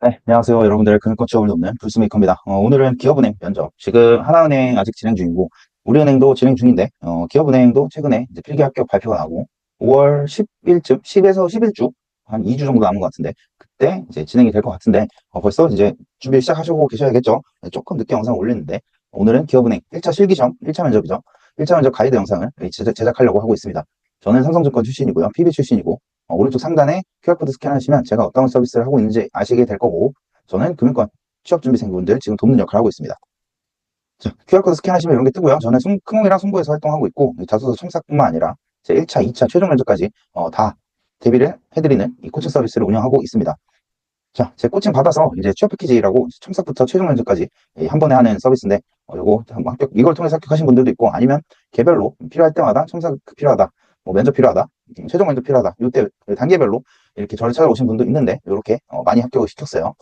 네, 안녕하세요. 여러분들 금융권 취업을 돕는 불스메이커입니다. 오늘은 기업은행 면접. 지금 하나은행 아직 진행 중이고, 우리은행도 진행 중인데, 기업은행도 최근에 이제 필기 합격 발표가 나고, 5월 10일쯤, 10에서 11주, 한 2주 정도 남은 것 같은데, 그때 이제 진행이 될 것 같은데, 벌써 이제 준비 시작하시고 계셔야겠죠? 네, 조금 늦게 영상 올렸는데, 오늘은 기업은행 1차 실기시험, 1차 면접이죠. 1차 면접 가이드 영상을 제작하려고 하고 있습니다. 저는 삼성증권 출신이고요. PB 출신이고, 오른쪽 상단에 QR코드 스캔하시면 제가 어떤 서비스를 하고 있는지 아시게 될 거고, 저는 금융권 취업준비생분들 지금 돕는 역할을 하고 있습니다. 자, QR코드 스캔하시면 이런 게 뜨고요. 저는 크몽이랑 송보에서 활동하고 있고, 자소서 첨삭뿐만 아니라 제 1차, 2차 최종 면접까지 다 대비를 해드리는 이 코칭 서비스를 운영하고 있습니다. 자, 제 코칭 받아서 이제 취업 패키지라고 첨삭부터 최종 면접까지 한 번에 하는 서비스인데, 요거 이걸 통해서 합격하신 분들도 있고, 아니면 개별로 필요할 때마다 첨삭 필요하다, 뭐 면접 필요하다, 최종 면접 필요하다, 이때 단계별로 이렇게 저를 찾아오신 분도 있는데, 이렇게 많이 합격을 시켰어요.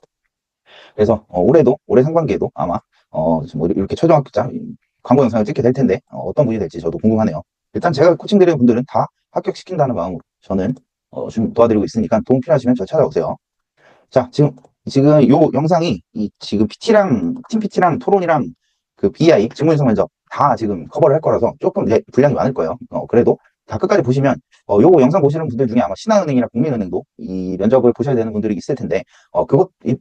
그래서 올해 상반기에도 아마 뭐 이렇게 최종 합격자 광고 영상을 찍게 될 텐데, 어떤 분이 될지 저도 궁금하네요. 일단 제가 코칭 드리는 분들은 다 합격시킨다는 마음으로 저는 좀 도와드리고 있으니까 도움 필요하시면 저 찾아오세요. 자, 지금 요 영상이 지금 PT랑, 팀 PT랑 토론이랑 그 BI, 직무인성 면접 다 지금 커버를 할 거라서 조금 분량이 많을 거예요. 그래도 다 끝까지 보시면, 요거 영상 보시는 분들 중에 아마 신한은행이나 국민은행도 이 면접을 보셔야 되는 분들이 있을 텐데,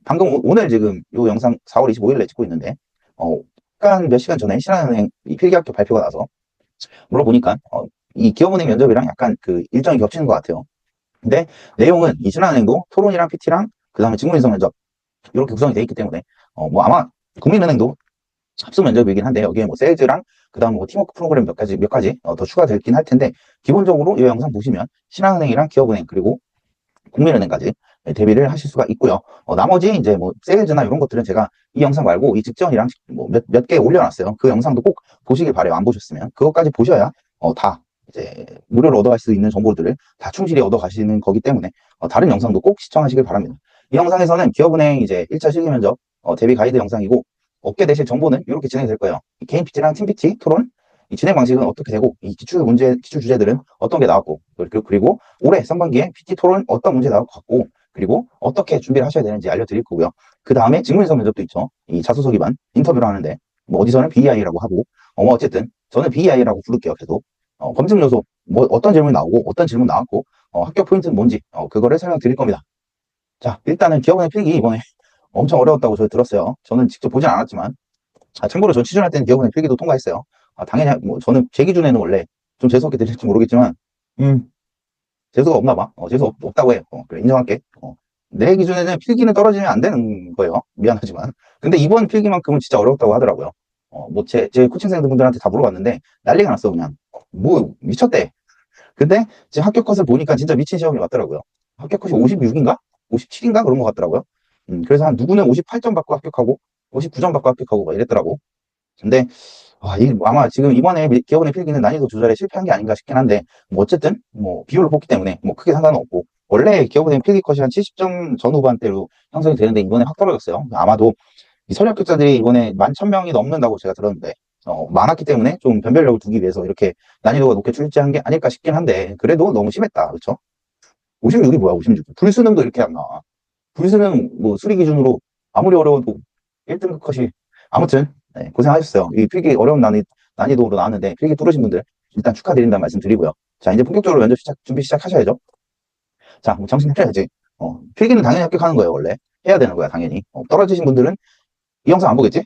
방금 오늘 지금 요 영상 4월 25일에 찍고 있는데, 약간 몇 시간 전에 신한은행 이 필기학교 발표가 나서 물어보니까, 이 기업은행 면접이랑 약간 그 일정이 겹치는 것 같아요. 근데 내용은 이 신한은행도 토론이랑 PT랑 그 다음에 직무인성 면접 이렇게 구성이 돼 있기 때문에 뭐 아마 국민은행도 합숙 면접이긴 한데 여기에 뭐 세일즈랑 그 다음 뭐 팀워크 프로그램 몇 가지 더 추가되긴 할 텐데 기본적으로 이 영상 보시면 신한은행이랑 기업은행 그리고 국민은행까지 대비를 하실 수가 있고요. 나머지 이제 뭐 세일즈나 이런 것들은 제가 이 영상 말고 이 직전이랑 뭐 몇 개 올려놨어요. 그 영상도 꼭 보시길 바래요. 안 보셨으면 그것까지 보셔야 다 이제 무료로 얻어갈 수 있는 정보들을 다 충실히 얻어가시는 거기 때문에 다른 영상도 꼭 시청하시길 바랍니다. 이 영상에서는 기업은행 이제 1차 실기 면접 대비 가이드 영상이고 얻게 되실 정보는 이렇게 진행될 거예요. 개인 PT랑 팀 PT 토론 이 진행 방식은 어떻게 되고 이 기출 주제들은 어떤 게 나왔고 그리고 올해 상반기에 PT 토론 어떤 문제 나올 것 같고 그리고 어떻게 준비를 하셔야 되는지 알려드릴 거고요. 그 다음에 직무인성 면접도 있죠. 이 자소서 기반 인터뷰를 하는데 뭐 어디서는 BI라고 하고 뭐 어쨌든 저는 BI라고 부를게요. 계속 검증 요소 뭐 어떤 질문이 나오고 어떤 질문 나왔고 합격 포인트는 뭔지 그거를 설명드릴 겁니다. 자, 일단은 기업은행 필기 이번에 엄청 어려웠다고 저 들었어요. 저는 직접 보진 않았지만 참고로 저 취준할 때는 기업은행 필기도 통과했어요. 당연히 뭐 저는 제 기준에는 원래 좀 재수없게 들릴지 모르겠지만 재수가 없나 봐. 재수 없다고 해. 그래, 인정할게. 내 기준에는 필기는 떨어지면 안 되는 거예요. 미안하지만. 근데 이번 필기만큼은 진짜 어려웠다고 하더라고요. 뭐 제 코칭생분들한테 다 물어봤는데 난리가 났어 그냥. 뭐 미쳤대. 근데 지금 합격 컷을 보니까 진짜 미친 시험이 왔더라고요. 합격 컷이 56인가? 57인가? 그런 것 같더라고요. 그래서 한 누구는 58점 받고 합격하고 59점 받고 합격하고 막 이랬더라고. 근데 아마 지금 이번에 기업은행 필기는 난이도 조절에 실패한 게 아닌가 싶긴 한데 뭐 어쨌든 뭐 비율로 뽑기 때문에 뭐 크게 상관은 없고 원래 기업은행 필기 컷이 한 70점 전후반대로 형성이 되는데 이번에 확 떨어졌어요. 아마도 이 서류 합격자들이 이번에 11,000명이 넘는다고 제가 들었는데 많았기 때문에 좀 변별력을 두기 위해서 이렇게 난이도가 높게 출제한 게 아닐까 싶긴 한데 그래도 너무 심했다. 그렇죠? 56이 뭐야 56. 불수능도 이렇게 안 나와. 불수능 뭐 수리 기준으로 아무리 어려워도 1등급 컷이 아무튼 네, 고생하셨어요. 이 필기 어려운 난이도로 나왔는데 필기 뚫으신 분들 일단 축하드린다는 말씀 드리고요. 자 이제 본격적으로 면접 준비 시작하셔야죠. 자, 뭐 정신 차려야지. 필기는 당연히 합격하는 거예요 원래. 해야 되는 거야 당연히. 떨어지신 분들은 이 영상 안 보겠지?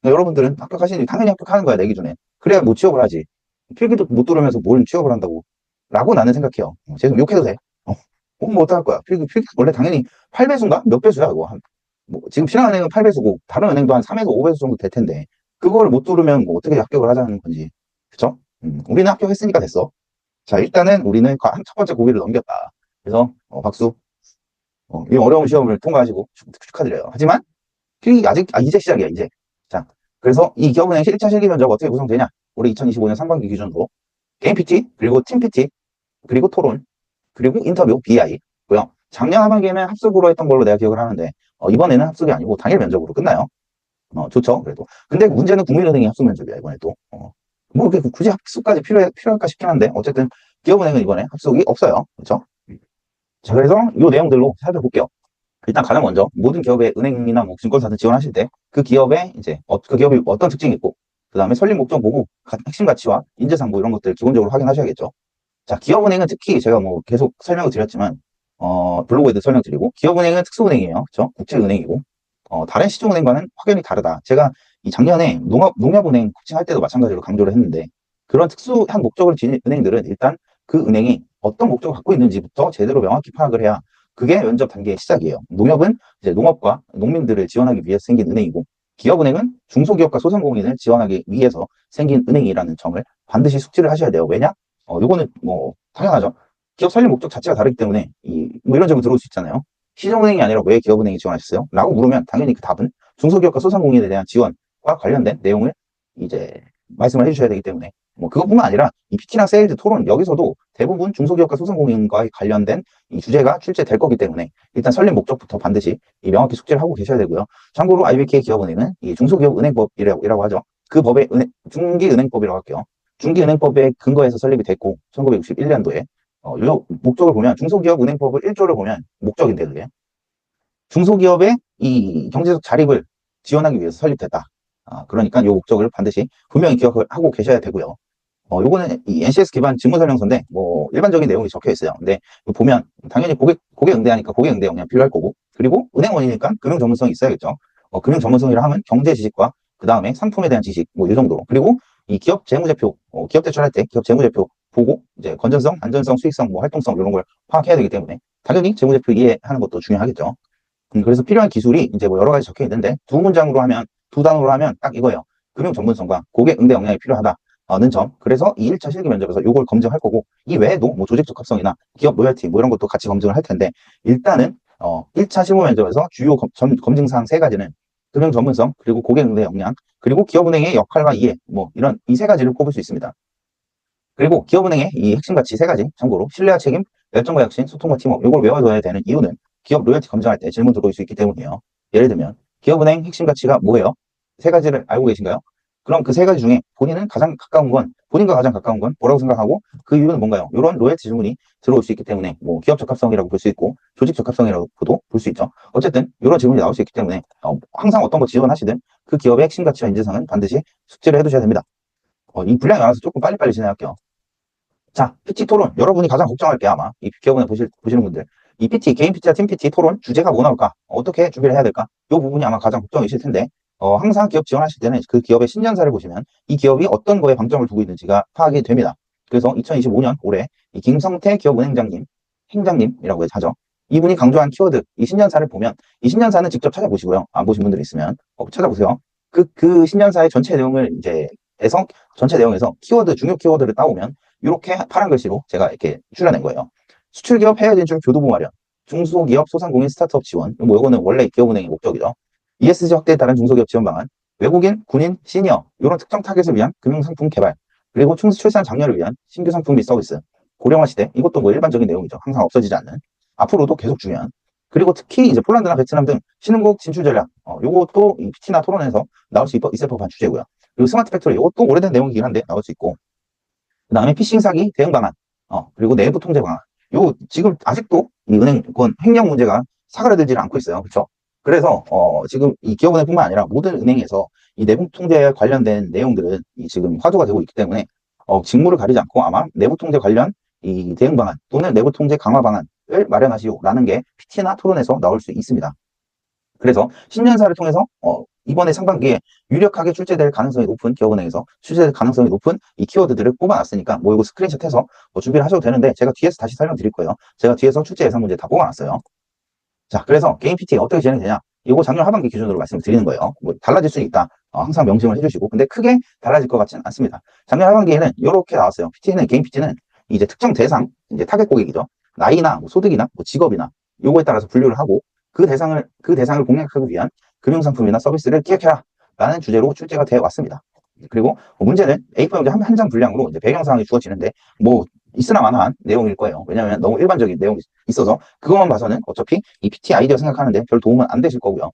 여러분들은 합격하시니 당연히 합격하는 거야 내 기준에. 그래야 뭐 취업을 하지. 필기도 못 들으면서 뭘 취업을 한다고. 라고 나는 생각해요. 지금 욕해도 돼. 뭐 어떡할 거야. 필기 원래 당연히 8배수인가? 몇 배수야 이거. 뭐 지금 신한은행은 8배수고 다른 은행도 한 3에서 5배수 정도 될 텐데 그거를 못 들으면 뭐 어떻게 합격을 하자는 건지. 그쵸? 우리는 합격했으니까 됐어. 자 일단은 우리는 첫 번째 고비를 넘겼다. 그래서 박수. 이 어려운 시험을 통과하시고 축하드려요. 하지만 필기 이제 시작이야 이제. 자 그래서 이 기업은행 1차 실기 면접 어떻게 구성되냐? 올해 2025년 상반기 기준으로 게임 PT 그리고 팀 PT 그리고 토론 그리고 인터뷰 BI고요. 작년 하반기에는 합숙으로 했던 걸로 내가 기억을 하는데 이번에는 합숙이 아니고 당일 면접으로 끝나요. 좋죠. 그래도. 근데 문제는 국민은행이 합숙 면접이야 이번에 또. 뭐 굳이 합숙까지 필요할까 싶긴 한데 어쨌든 기업은행은 이번에 합숙이 없어요. 그렇죠? 자 그래서 이 내용들로 살펴볼게요. 일단 가장 먼저 모든 기업의 은행이나 뭐 증권사든 지원하실 때 그 기업의 이제 그 기업이 어떤 특징이 있고 그 다음에 설립 목적 뭐고 핵심 가치와 인재상보 이런 것들 기본적으로 확인하셔야겠죠. 자, 기업은행은 특히 제가 뭐 계속 설명을 드렸지만 블로그에도 설명드리고 기업은행은 특수은행이에요. 그렇죠? 국제은행이고 다른 시중은행과는 확연히 다르다. 제가 이 작년에 농협은행 코칭할 때도 마찬가지로 강조를 했는데 그런 특수한 목적을 지닌 은행들은 일단 그 은행이 어떤 목적을 갖고 있는지부터 제대로 명확히 파악을 해야 그게 면접 단계의 시작이에요. 농협은 이제 농업과 농민들을 지원하기 위해서 생긴 은행이고 기업은행은 중소기업과 소상공인을 지원하기 위해서 생긴 은행이라는 점을 반드시 숙지를 하셔야 돼요. 왜냐? 요거는 뭐 당연하죠. 기업 설립 목적 자체가 다르기 때문에 뭐 이런 점을 들어올 수 있잖아요. 시중은행이 아니라 왜 기업은행이 지원하셨어요? 라고 물으면 당연히 그 답은 중소기업과 소상공인에 대한 지원과 관련된 내용을 이제 말씀을 해주셔야 되기 때문에 뭐 그것뿐만 아니라 이 PT나 세일즈 토론 여기서도 대부분 중소기업과 소상공인과 관련된 이 주제가 출제될 거기 때문에 일단 설립 목적부터 반드시 명확히 숙지를 하고 계셔야 되고요. 참고로 IBK 기업은행은 이 중소기업 은행법이라고 하죠. 그 법의 중기은행법이라고 할게요. 중기은행법에 근거해서 설립이 됐고 1961년도에 요 목적을 보면 중소기업 은행법을 1조를 보면 목적인데 그게 중소기업의 이 경제적 자립을 지원하기 위해서 설립됐다. 그러니까 요 목적을 반드시 분명히 기억을 하고 계셔야 되고요. 요거는 이 NCS 기반 직무설명서인데 뭐 일반적인 내용이 적혀 있어요. 근데 보면 당연히 고객 응대하니까 고객 응대 역량 필요할 거고 그리고 은행원이니까 금융 전문성이 있어야겠죠. 금융 전문성이라 하면 경제 지식과 그 다음에 상품에 대한 지식 뭐 이 정도로 그리고 이 기업 재무제표 기업 대출할 때 기업 재무제표 보고 이제 건전성, 안전성, 수익성, 뭐 활동성 이런 걸 파악해야 되기 때문에 당연히 재무제표 이해하는 것도 중요하겠죠. 그래서 필요한 기술이 이제 뭐 여러 가지 적혀 있는데 두 단어로 하면 딱 이거예요. 금융 전문성과 고객 응대 역량이 필요하다는 점. 그래서 이 1차 실기 면접에서 이걸 검증할 거고 이 외에도 뭐 조직 적합성이나 기업 로열티 뭐 이런 것도 같이 검증을 할 텐데 일단은 1차 실무 면접에서 주요 검증 사항 세 가지는 금융 전문성 그리고 고객 응대 역량 그리고 기업은행의 역할과 이해 뭐 이런 이 세 가지를 꼽을 수 있습니다. 그리고 기업은행의 이 핵심 가치 세 가지 참고로 신뢰와 책임, 열정과 혁신, 소통과 팀워크 이걸 외워둬야 되는 이유는 기업 로열티 검증할 때 질문 들어올 수 있기 때문이에요. 예를 들면 기업은행 핵심 가치가 뭐예요? 세 가지를 알고 계신가요? 그럼 그 세 가지 중에 본인과 가장 가까운 건 뭐라고 생각하고 그 이유는 뭔가요? 이런 로열티 질문이 들어올 수 있기 때문에 뭐 기업 적합성이라고 볼 수 있고 조직 적합성이라고도 볼 수 있죠. 어쨌든 이런 질문이 나올 수 있기 때문에 항상 어떤 거 지원하시든 그 기업의 핵심 가치와 인재상은 반드시 숙지를 해두셔야 됩니다. 이 분량이 많아서 조금 빨리빨리 진행할게요. 자, PT 토론. 여러분이 가장 걱정할 게 아마 이 기업은행 보시는 분들. 이 PT, 개인 PT와 팀 PT 토론 주제가 뭐 나올까? 어떻게 준비를 해야 될까? 이 부분이 아마 가장 걱정이실 텐데, 항상 기업 지원하실 때는 그 기업의 신년사를 보시면 이 기업이 어떤 거에 방점을 두고 있는지가 파악이 됩니다. 그래서 2025년 올해 이 김성태 행장님이라고 하죠. 이분이 강조한 키워드, 이 신년사를 보면 이 신년사는 직접 찾아보시고요. 안 보신 분들이 있으면 찾아보세요. 그 신년사의 전체 내용을 전체 내용에서 중요 키워드를 따오면 이렇게 파란 글씨로 제가 이렇게 출연낸 거예요. 수출기업 해외 진출 교두보 마련, 중소기업 소상공인 스타트업 지원, 뭐 이거는 원래 기업은행의 목적이죠. ESG 확대에 따른 중소기업 지원 방안, 외국인, 군인, 시니어 이런 특정 타겟을 위한 금융상품 개발, 그리고 출산 장려를 위한 신규 상품 및 서비스, 고령화 시대 이것도 뭐 일반적인 내용이죠. 항상 없어지지 않는 앞으로도 계속 중요한. 그리고 특히 이제 폴란드나 베트남 등 신흥국 진출 전략, 요것도 이 PT나 토론에서 나올 수 있을 법한 주제고요. 그리고 스마트 팩토리 이것도 오래된 내용이긴 한데 나올 수 있고 그 다음에 피싱 사기 대응 방안 그리고 내부 통제 방안 요 지금 아직도 이 은행권 횡령 문제가 사그라들지는 않고 있어요. 그렇죠? 그래서 지금 이 기업은행뿐만 아니라 모든 은행에서 이 내부 통제에 관련된 내용들은 지금 화두가 되고 있기 때문에 직무를 가리지 않고 아마 내부 통제 관련 이 대응 방안 또는 내부 통제 강화 방안을 마련하시오라는 게 PT나 토론에서 나올 수 있습니다. 그래서 신년사를 통해서 이번에 상반기에 유력하게 출제될 가능성이 높은 기업은행에서 출제될 가능성이 높은 이 키워드들을 뽑아놨으니까 뭐 이거 스크린샷해서 준비를 하셔도 되는데 제가 뒤에서 다시 설명드릴 거예요. 제가 뒤에서 출제 예상 문제 다 뽑아놨어요. 자, 그래서 게임 PT 어떻게 진행되냐? 이거 작년 하반기 기준으로 말씀을 드리는 거예요. 뭐 달라질 수는 있다. 항상 명심을 해주시고 근데 크게 달라질 것 같지는 않습니다. 작년 하반기에는 이렇게 나왔어요. 게임 PT는 이제 특정 대상, 이제 타겟 고객이죠. 나이나 뭐 소득이나 뭐 직업이나 요거에 따라서 분류를 하고 그 대상을 공략하기 위한 금융상품이나 서비스를 기획해라 라는 주제로 출제가 되어 왔습니다. 그리고 문제는 A4 용지 한 장 분량으로 이제 배경사항이 주어지는데 뭐 있으나 마나한 내용일 거예요. 왜냐하면 너무 일반적인 내용이 있어서 그것만 봐서는 어차피 이 PT 아이디어 생각하는데 별 도움은 안 되실 거고요.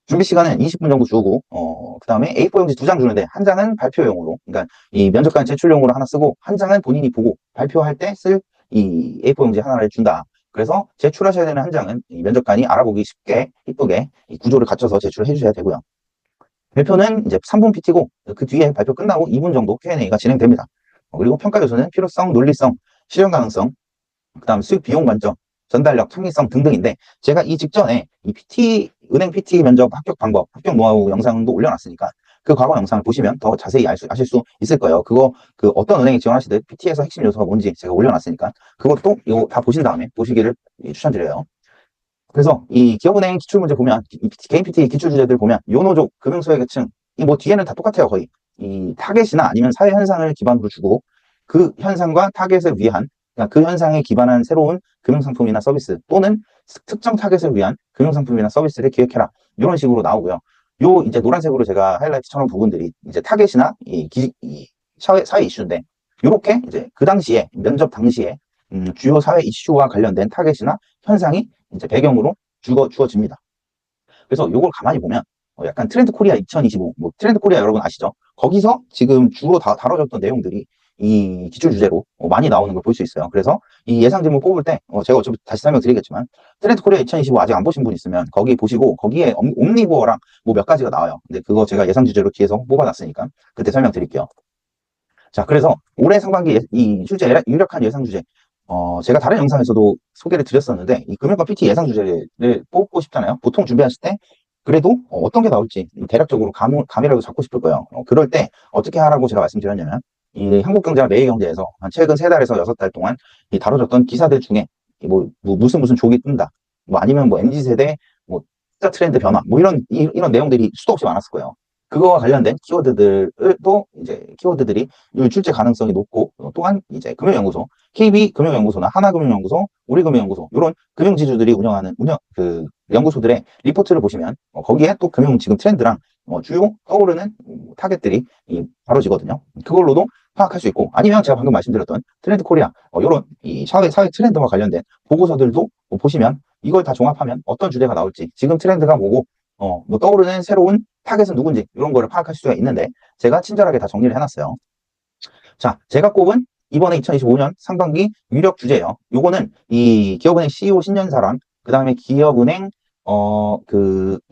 준비 시간은 20분 정도 주고 그 다음에 A4 용지 2장 주는데 한 장은 발표용으로 그러니까 이 면접관 제출용으로 하나 쓰고 한 장은 본인이 보고 발표할 때 쓸 이 A4 용지 하나를 준다. 그래서 제출하셔야 되는 한 장은 이 면접관이 알아보기 쉽게 이쁘게 이 구조를 갖춰서 제출해 주셔야 되고요. 발표는 이제 3분 PT고 그 뒤에 발표 끝나고 2분 정도 Q&A가 진행됩니다. 그리고 평가 요소는 필요성, 논리성, 실현 가능성, 그다음 수익 비용 관점, 전달력, 창의성 등등인데 제가 이 직전에 이 PT 은행 PT 면접 합격 방법, 합격 노하우 영상도 올려놨으니까 그 과거 영상을 보시면 더 자세히 아실 수 있을 거예요. 그거 그 어떤 은행에 지원하시듯 PT에서 핵심 요소가 뭔지 제가 올려놨으니까 그것도 이거 다 보신 다음에 보시기를 추천드려요. 그래서 이 기업은행 기출 문제 보면 개인 PT 기출 주제들 보면 요노족, 금융소외계층 이 뭐 뒤에는 다 똑같아요 거의. 이 타겟이나 아니면 사회 현상을 기반으로 주고 그 현상과 타겟을 위한 그러니까 그 현상에 기반한 새로운 금융상품이나 서비스 또는 특정 타겟을 위한 금융상품이나 서비스를 기획해라 이런 식으로 나오고요. 요 이제 노란색으로 제가 하이라이트처럼 부분들이 이제 타겟이나 이 사회 이슈인데 요렇게 이제 그 당시에 면접 당시에 주요 사회 이슈와 관련된 타겟이나 현상이 이제 배경으로 주어집니다. 그래서 요걸 가만히 보면 약간 트렌드 코리아 2025, 뭐 트렌드 코리아 여러분 아시죠? 거기서 지금 주로 다뤄졌던 내용들이 이 기출 주제로 많이 나오는 걸 볼 수 있어요. 그래서 이 예상 질문 뽑을 때 제가 어차피 다시 설명드리겠지만 트렌드 코리아 2025 아직 안 보신 분 있으면 거기 보시고 거기에 옴니부어랑 뭐 몇 가지가 나와요. 근데 그거 제가 예상 주제로 뒤에서 뽑아놨으니까 그때 설명드릴게요. 자, 그래서 올해 상반기 이 주제, 유력한 예상 주제. 제가 다른 영상에서도 소개를 드렸었는데, 이 금융과 PT 예상 주제를 뽑고 싶잖아요. 보통 준비하실 때, 그래도 어떤 게 나올지 대략적으로 감이라도 잡고 싶을 거예요. 그럴 때 어떻게 하라고 제가 말씀드렸냐면, 이 한국경제와 매일경제에서 최근 3달에서 6달 동안 이 다뤄졌던 기사들 중에 뭐 무슨 족이 뜬다. 뭐 아니면 뭐 MZ세대 뭐 투자 트렌드 변화. 뭐 이런 내용들이 수도 없이 많았을 거예요. 그거와 관련된 키워드들도 이제 키워드들이 출제 가능성이 높고 또한 이제 금융연구소, KB 금융연구소나 하나금융연구소, 우리금융연구소 이런 금융지주들이 운영하는 그 연구소들의 리포트를 보시면 거기에 또 금융 지금 트렌드랑 주요 떠오르는 타겟들이 다뤄지거든요. 그걸로도 파악할 수 있고 아니면 제가 방금 말씀드렸던 트렌드 코리아 이런 이 사회 트렌드와 관련된 보고서들도 보시면 이걸 다 종합하면 어떤 주제가 나올지 지금 트렌드가 뭐고 뭐 떠오르는 새로운 타겟은 누군지 이런 거를 파악할 수가 있는데 제가 친절하게 다 정리를 해놨어요. 자, 제가 꼽은 이번에 2025년 상반기 유력 주제예요. 요거는 이 기업은행 CEO 신년사랑 그 다음에 기업은행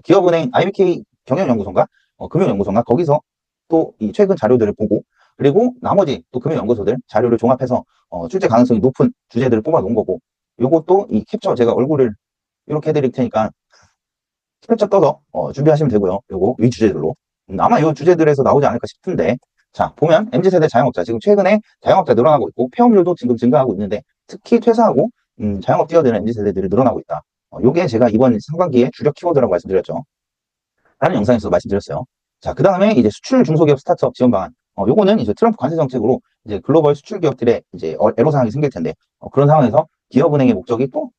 기업은행 IBK 경영연구소인가 금융연구소인가 거기서 또 이 최근 자료들을 보고 그리고 나머지 또 금융연구소들 자료를 종합해서 출제 가능성이 높은 주제들을 뽑아 놓은 거고 요것도 이 캡처 제가 얼굴을 이렇게 해드릴 테니까 캡처 떠서 준비하시면 되고요. 요거 위 주제들로 아마 이 주제들에서 나오지 않을까 싶은데 자 보면 MZ세대 자영업자 지금 최근에 자영업자 늘어나고 있고 폐업률도 지금 증가하고 있는데 특히 퇴사하고 자영업 뛰어드는 MZ세대들이 늘어나고 있다. 요게 제가 이번 상반기에 주력 키워드라고 말씀드렸죠. 다른 영상에서 말씀드렸어요. 자, 그 다음에 이제 수출 중소기업 스타트업 지원 방안. 요거는 이제 트럼프 관세 정책으로 이제 글로벌 수출 기업들의 이제 애로사항이 생길 텐데 그런 상황에서 기업은행의 목적이 또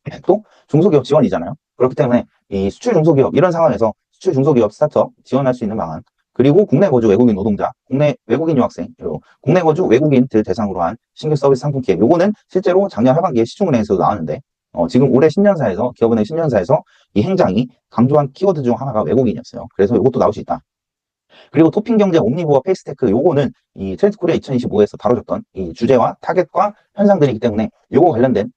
중소기업 지원이잖아요. 그렇기 때문에 이 수출 중소기업 이런 상황에서 수출 중소기업 스타트업 지원할 수 있는 방안 그리고 국내 거주 외국인 노동자, 국내 외국인 유학생, 그리고 국내 거주 외국인들 대상으로 한 신규 서비스 상품 기획. 요거는 실제로 작년 하반기에 시중은행에서도 나왔는데 지금 올해 신년사에서 기업은행 신년사에서 이 행장이 강조한 키워드 중 하나가 외국인이었어요. 그래서 이것도 나올 수 있다. 그리고 토핑경제 옴니부어 페이스테크 요거는 이 트렌드 코리아 2025에서 다뤄졌던 이 주제와 타겟과 현상들이기 때문에 요거 관련된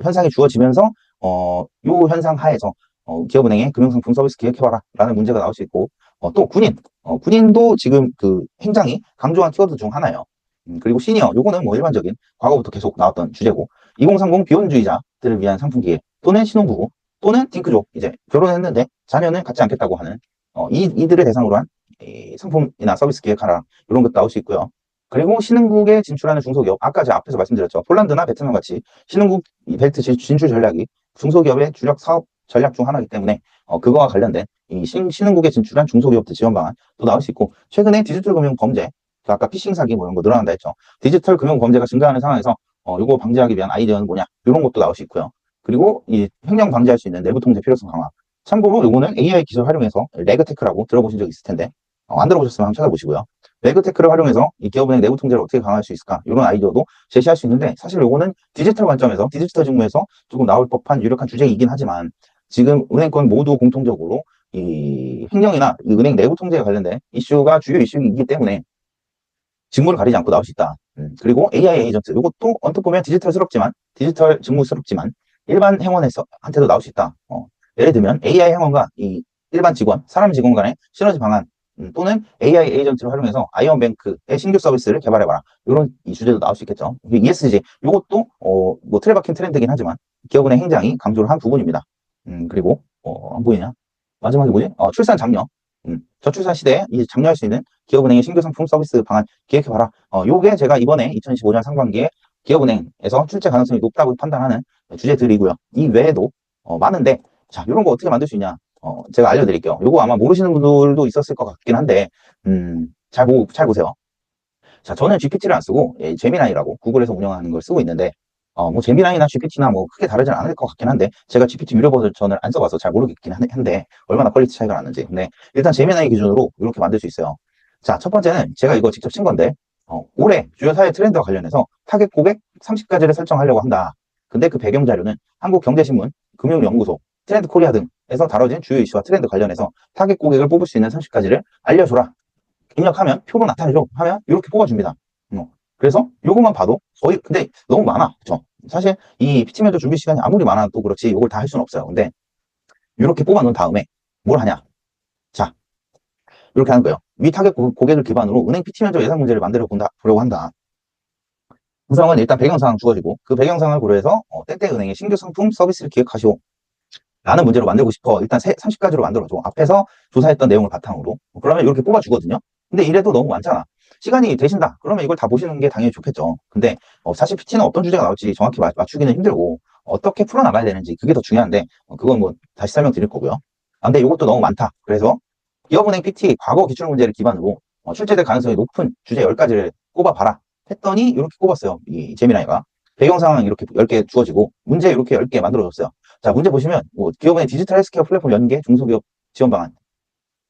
현상이 주어지면서 요 현상 하에서 기업은행의 금융상품 서비스 기획해봐라 라는 문제가 나올 수 있고 또 군인도 지금 그 행장이 강조한 키워드 중 하나예요. 그리고 시니어 요거는 뭐 일반적인 과거부터 계속 나왔던 주제고 2030 비혼주의자들을 위한 상품 기획 또는 신혼부부 또는 딩크족 이제 결혼했는데 자녀는 갖지 않겠다고 하는 이들을 대상으로 한 상품이나 서비스 기획하라 이런 것도 나올 수 있고요. 그리고 신흥국에 진출하는 중소기업 아까 제가 앞에서 말씀드렸죠. 폴란드나 베트남 같이 신흥국 벨트 진출 전략이 중소기업의 주력 사업 전략 중 하나이기 때문에 그거와 관련된 이 신흥국에 진출한 중소기업들 지원 방안 또 나올 수 있고 최근에 디지털 금융 범죄 아까 피싱 사기 뭐 이런 거 늘어난다 했죠. 디지털 금융 범죄가 증가하는 상황에서 이거 방지하기 위한 아이디어는 뭐냐 이런 것도 나올 수 있고요. 그리고 이 횡령 방지할 수 있는 내부 통제 필요성 강화. 참고로 이거는 AI 기술 활용해서 레그테크라고 들어보신 적 있을 텐데 안 들어보셨으면 한번 찾아보시고요. 레그테크를 활용해서 이 기업은행 내부 통제를 어떻게 강화할 수 있을까 이런 아이디어도 제시할 수 있는데 사실 이거는 디지털 관점에서 디지털 직무에서 조금 나올 법한 유력한 주제이긴 하지만 지금 은행권 모두 공통적으로 이 횡령이나 이 은행 내부 통제에 관련된 이슈가 주요 이슈이기 때문에 직무를 가리지 않고 나올 수 있다. 그리고 AI 에이전트 이것도 언뜻 보면 디지털 직무스럽지만 일반 행원한테도 나올 수 있다. 예를 들면 AI 행원과 이 일반 직원, 사람 직원 간의 시너지 방안, 또는 AI 에이전트를 활용해서 아이언뱅크의 신규 서비스를 개발해봐라. 이런 이 주제도 나올 수 있겠죠. ESG, 이것도 뭐 틀에박힌 트렌드긴 하지만 기업은행 행장이 강조를 한 부분입니다. 그리고 안 보이냐? 마지막에 뭐지? 출산 장려. 저출산 시대에 이제 장려할 수 있는 기업은행의 신규 상품 서비스 방안 기획해봐라. 요게 제가 이번에 2015년 상반기에 기업은행에서 출제 가능성이 높다고 판단하는 주제들이고요. 이 외에도 많은데, 자, 이런 거 어떻게 만들 수 있냐? 제가 알려드릴게요. 요거 아마 모르시는 분들도 있었을 것 같긴 한데, 잘 보세요. 자, 저는 GPT를 안 쓰고, 제미나이라고 구글에서 운영하는 걸 쓰고 있는데, 뭐, 제미나이나 GPT나 뭐, 크게 다르진 않을 것 같긴 한데, 제가 GPT 유료 버전을 안 써봐서 잘 모르겠긴 한데, 얼마나 퀄리티 차이가 나는지. 근데, 일단 제미나이 기준으로 이렇게 만들 수 있어요. 자, 첫 번째는 제가 이거 직접 친 건데, 올해 주요 사회 트렌드와 관련해서 타겟 고객 30가지를 설정하려고 한다. 근데 그 배경 자료는 한국경제신문, 금융연구소, 트렌드 코리아 등에서 다뤄진 주요 이슈와 트렌드 관련해서 타겟 고객을 뽑을 수 있는 30가지를 알려줘라. 입력하면 표로 나타내줘 하면 이렇게 뽑아줍니다. 그래서 요것만 봐도 거의 근데 너무 많아. 그쵸? 사실 이 PT 면접 준비 시간이 아무리 많아도 그렇지 이걸 다 할 수는 없어요. 근데 이렇게 뽑아놓은 다음에 뭘 하냐? 자, 이렇게 하는 거예요. 위 타겟 고객을 기반으로 은행 PT 면접 예상 문제를 만들어 보려고 한다. 구성은 일단 배경사항 주어지고 그 배경사항을 고려해서 땡땡은행의 신규 상품 서비스를 기획하시오. 라는 문제로 만들고 싶어. 일단 30가지로 만들어줘. 앞에서 조사했던 내용을 바탕으로. 그러면 이렇게 뽑아주거든요. 근데 이래도 너무 많잖아. 시간이 되신다. 그러면 이걸 다 보시는 게 당연히 좋겠죠. 근데 사실 PT는 어떤 주제가 나올지 정확히 맞추기는 힘들고 어떻게 풀어나가야 되는지 그게 더 중요한데 그건 뭐 다시 설명드릴 거고요. 근데 이것도 너무 많다. 그래서 기업은행 PT 과거 기출문제를 기반으로 출제될 가능성이 높은 주제 10가지를 꼽아봐라. 했더니 이렇게 꼽았어요. 이 제미나이가. 배경상황 이렇게 10개 주어지고 문제 이렇게 10개 만들어줬어요. 자, 문제 보시면 뭐 기업의 디지털 헬스케어 플랫폼 연계 중소기업 지원 방안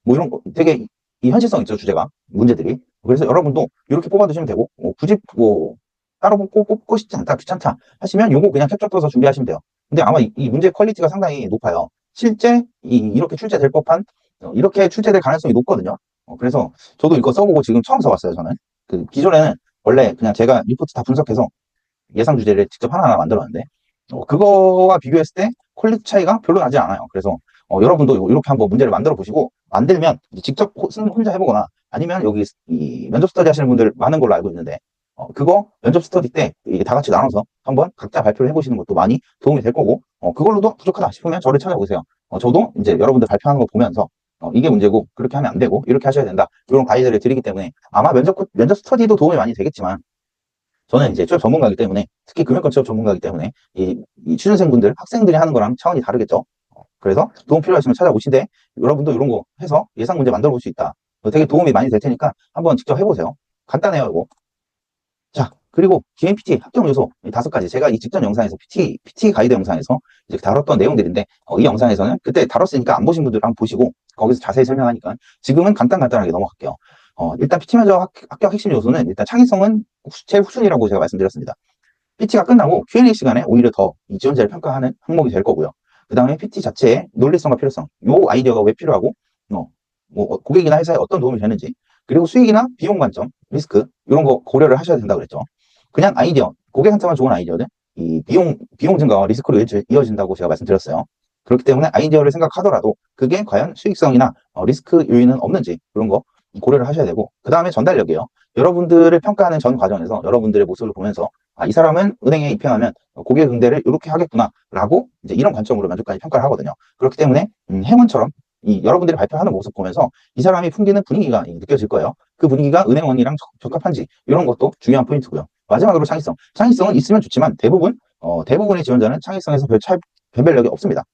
뭐 이런 거 되게 이 현실성 있죠, 주제가 문제들이. 그래서 여러분도 이렇게 뽑아두시면 되고 굳이 뭐 따로 뽑고 싶지 않다, 귀찮다 하시면 요거 그냥 캡처 떠서 준비하시면 돼요. 근데 아마 이 문제 퀄리티가 상당히 높아요. 실제 이렇게 출제될 법한 이렇게 출제될 가능성이 높거든요. 그래서 저도 이거 써보고 지금 처음 써봤어요. 저는 그 기존에는 원래 그냥 제가 리포트 다 분석해서 예상 주제를 직접 하나하나 만들었는데 그거와 비교했을 때 퀄리티 차이가 별로 나지 않아요. 그래서 여러분도 이렇게 한번 문제를 만들어 보시고 만들면 직접 혼자 해보거나 아니면 여기 이 면접 스터디 하시는 분들 많은 걸로 알고 있는데 그거 면접 스터디 때 이게 다 같이 나눠서 한번 각자 발표를 해보시는 것도 많이 도움이 될 거고 그걸로도 부족하다 싶으면 저를 찾아보세요. 저도 이제 여러분들 발표하는 거 보면서 이게 문제고 그렇게 하면 안 되고 이렇게 하셔야 된다 이런 가이드를 드리기 때문에 아마 면접 스터디도 도움이 많이 되겠지만 저는 이제 취업 전문가이기 때문에 특히 금융권 취업 전문가이기 때문에 이 취준생분들 학생들이 하는 거랑 차원이 다르겠죠. 그래서 도움 필요하시면 찾아오시되 여러분도 이런 거 해서 예상 문제 만들어 볼 수 있다. 되게 도움이 많이 될 테니까 한번 직접 해보세요. 간단해요 이거. 자, 그리고 GMPT 합격 요소 5가지. 제가 이 직전 영상에서 PT 가이드 영상에서 이제 다뤘던 내용들인데 이 영상에서는 그때 다뤘으니까 안 보신 분들 한번 보시고 거기서 자세히 설명하니까 지금은 간단하게 넘어갈게요. 일단 PT 면접 합격 핵심 요소는 일단 창의성은 최우선이라고 제가 말씀드렸습니다. PT가 끝나고 Q&A 시간에 오히려 더 이 지원자를 평가하는 항목이 될 거고요. 그 다음에 PT 자체의 논리성과 필요성, 요 아이디어가 왜 필요하고, 뭐 고객이나 회사에 어떤 도움이 되는지, 그리고 수익이나 비용 관점, 리스크 이런 거 고려를 하셔야 된다고 그랬죠. 그냥 아이디어, 고객한테만 좋은 아이디어는 이 비용 증가와 리스크로 이어진다고 제가 말씀드렸어요. 그렇기 때문에 아이디어를 생각하더라도 그게 과연 수익성이나 리스크 요인은 없는지 그런 거 고려를 하셔야 되고 그 다음에 전달력이에요. 여러분들을 평가하는 전 과정에서 여러분들의 모습을 보면서 이 사람은 은행에 입행하면 고객 응대를 이렇게 하겠구나 라고 이제 이런 관점으로 면접관이 평가를 하거든요. 그렇기 때문에 행원처럼 여러분들이 발표하는 모습 보면서 이 사람이 풍기는 분위기가 느껴질 거예요. 그 분위기가 은행원이랑 적합한지 이런 것도 중요한 포인트고요. 마지막으로 창의성. 창의성은 있으면 좋지만 대부분의 지원자는 창의성에서 변별력이 없습니다.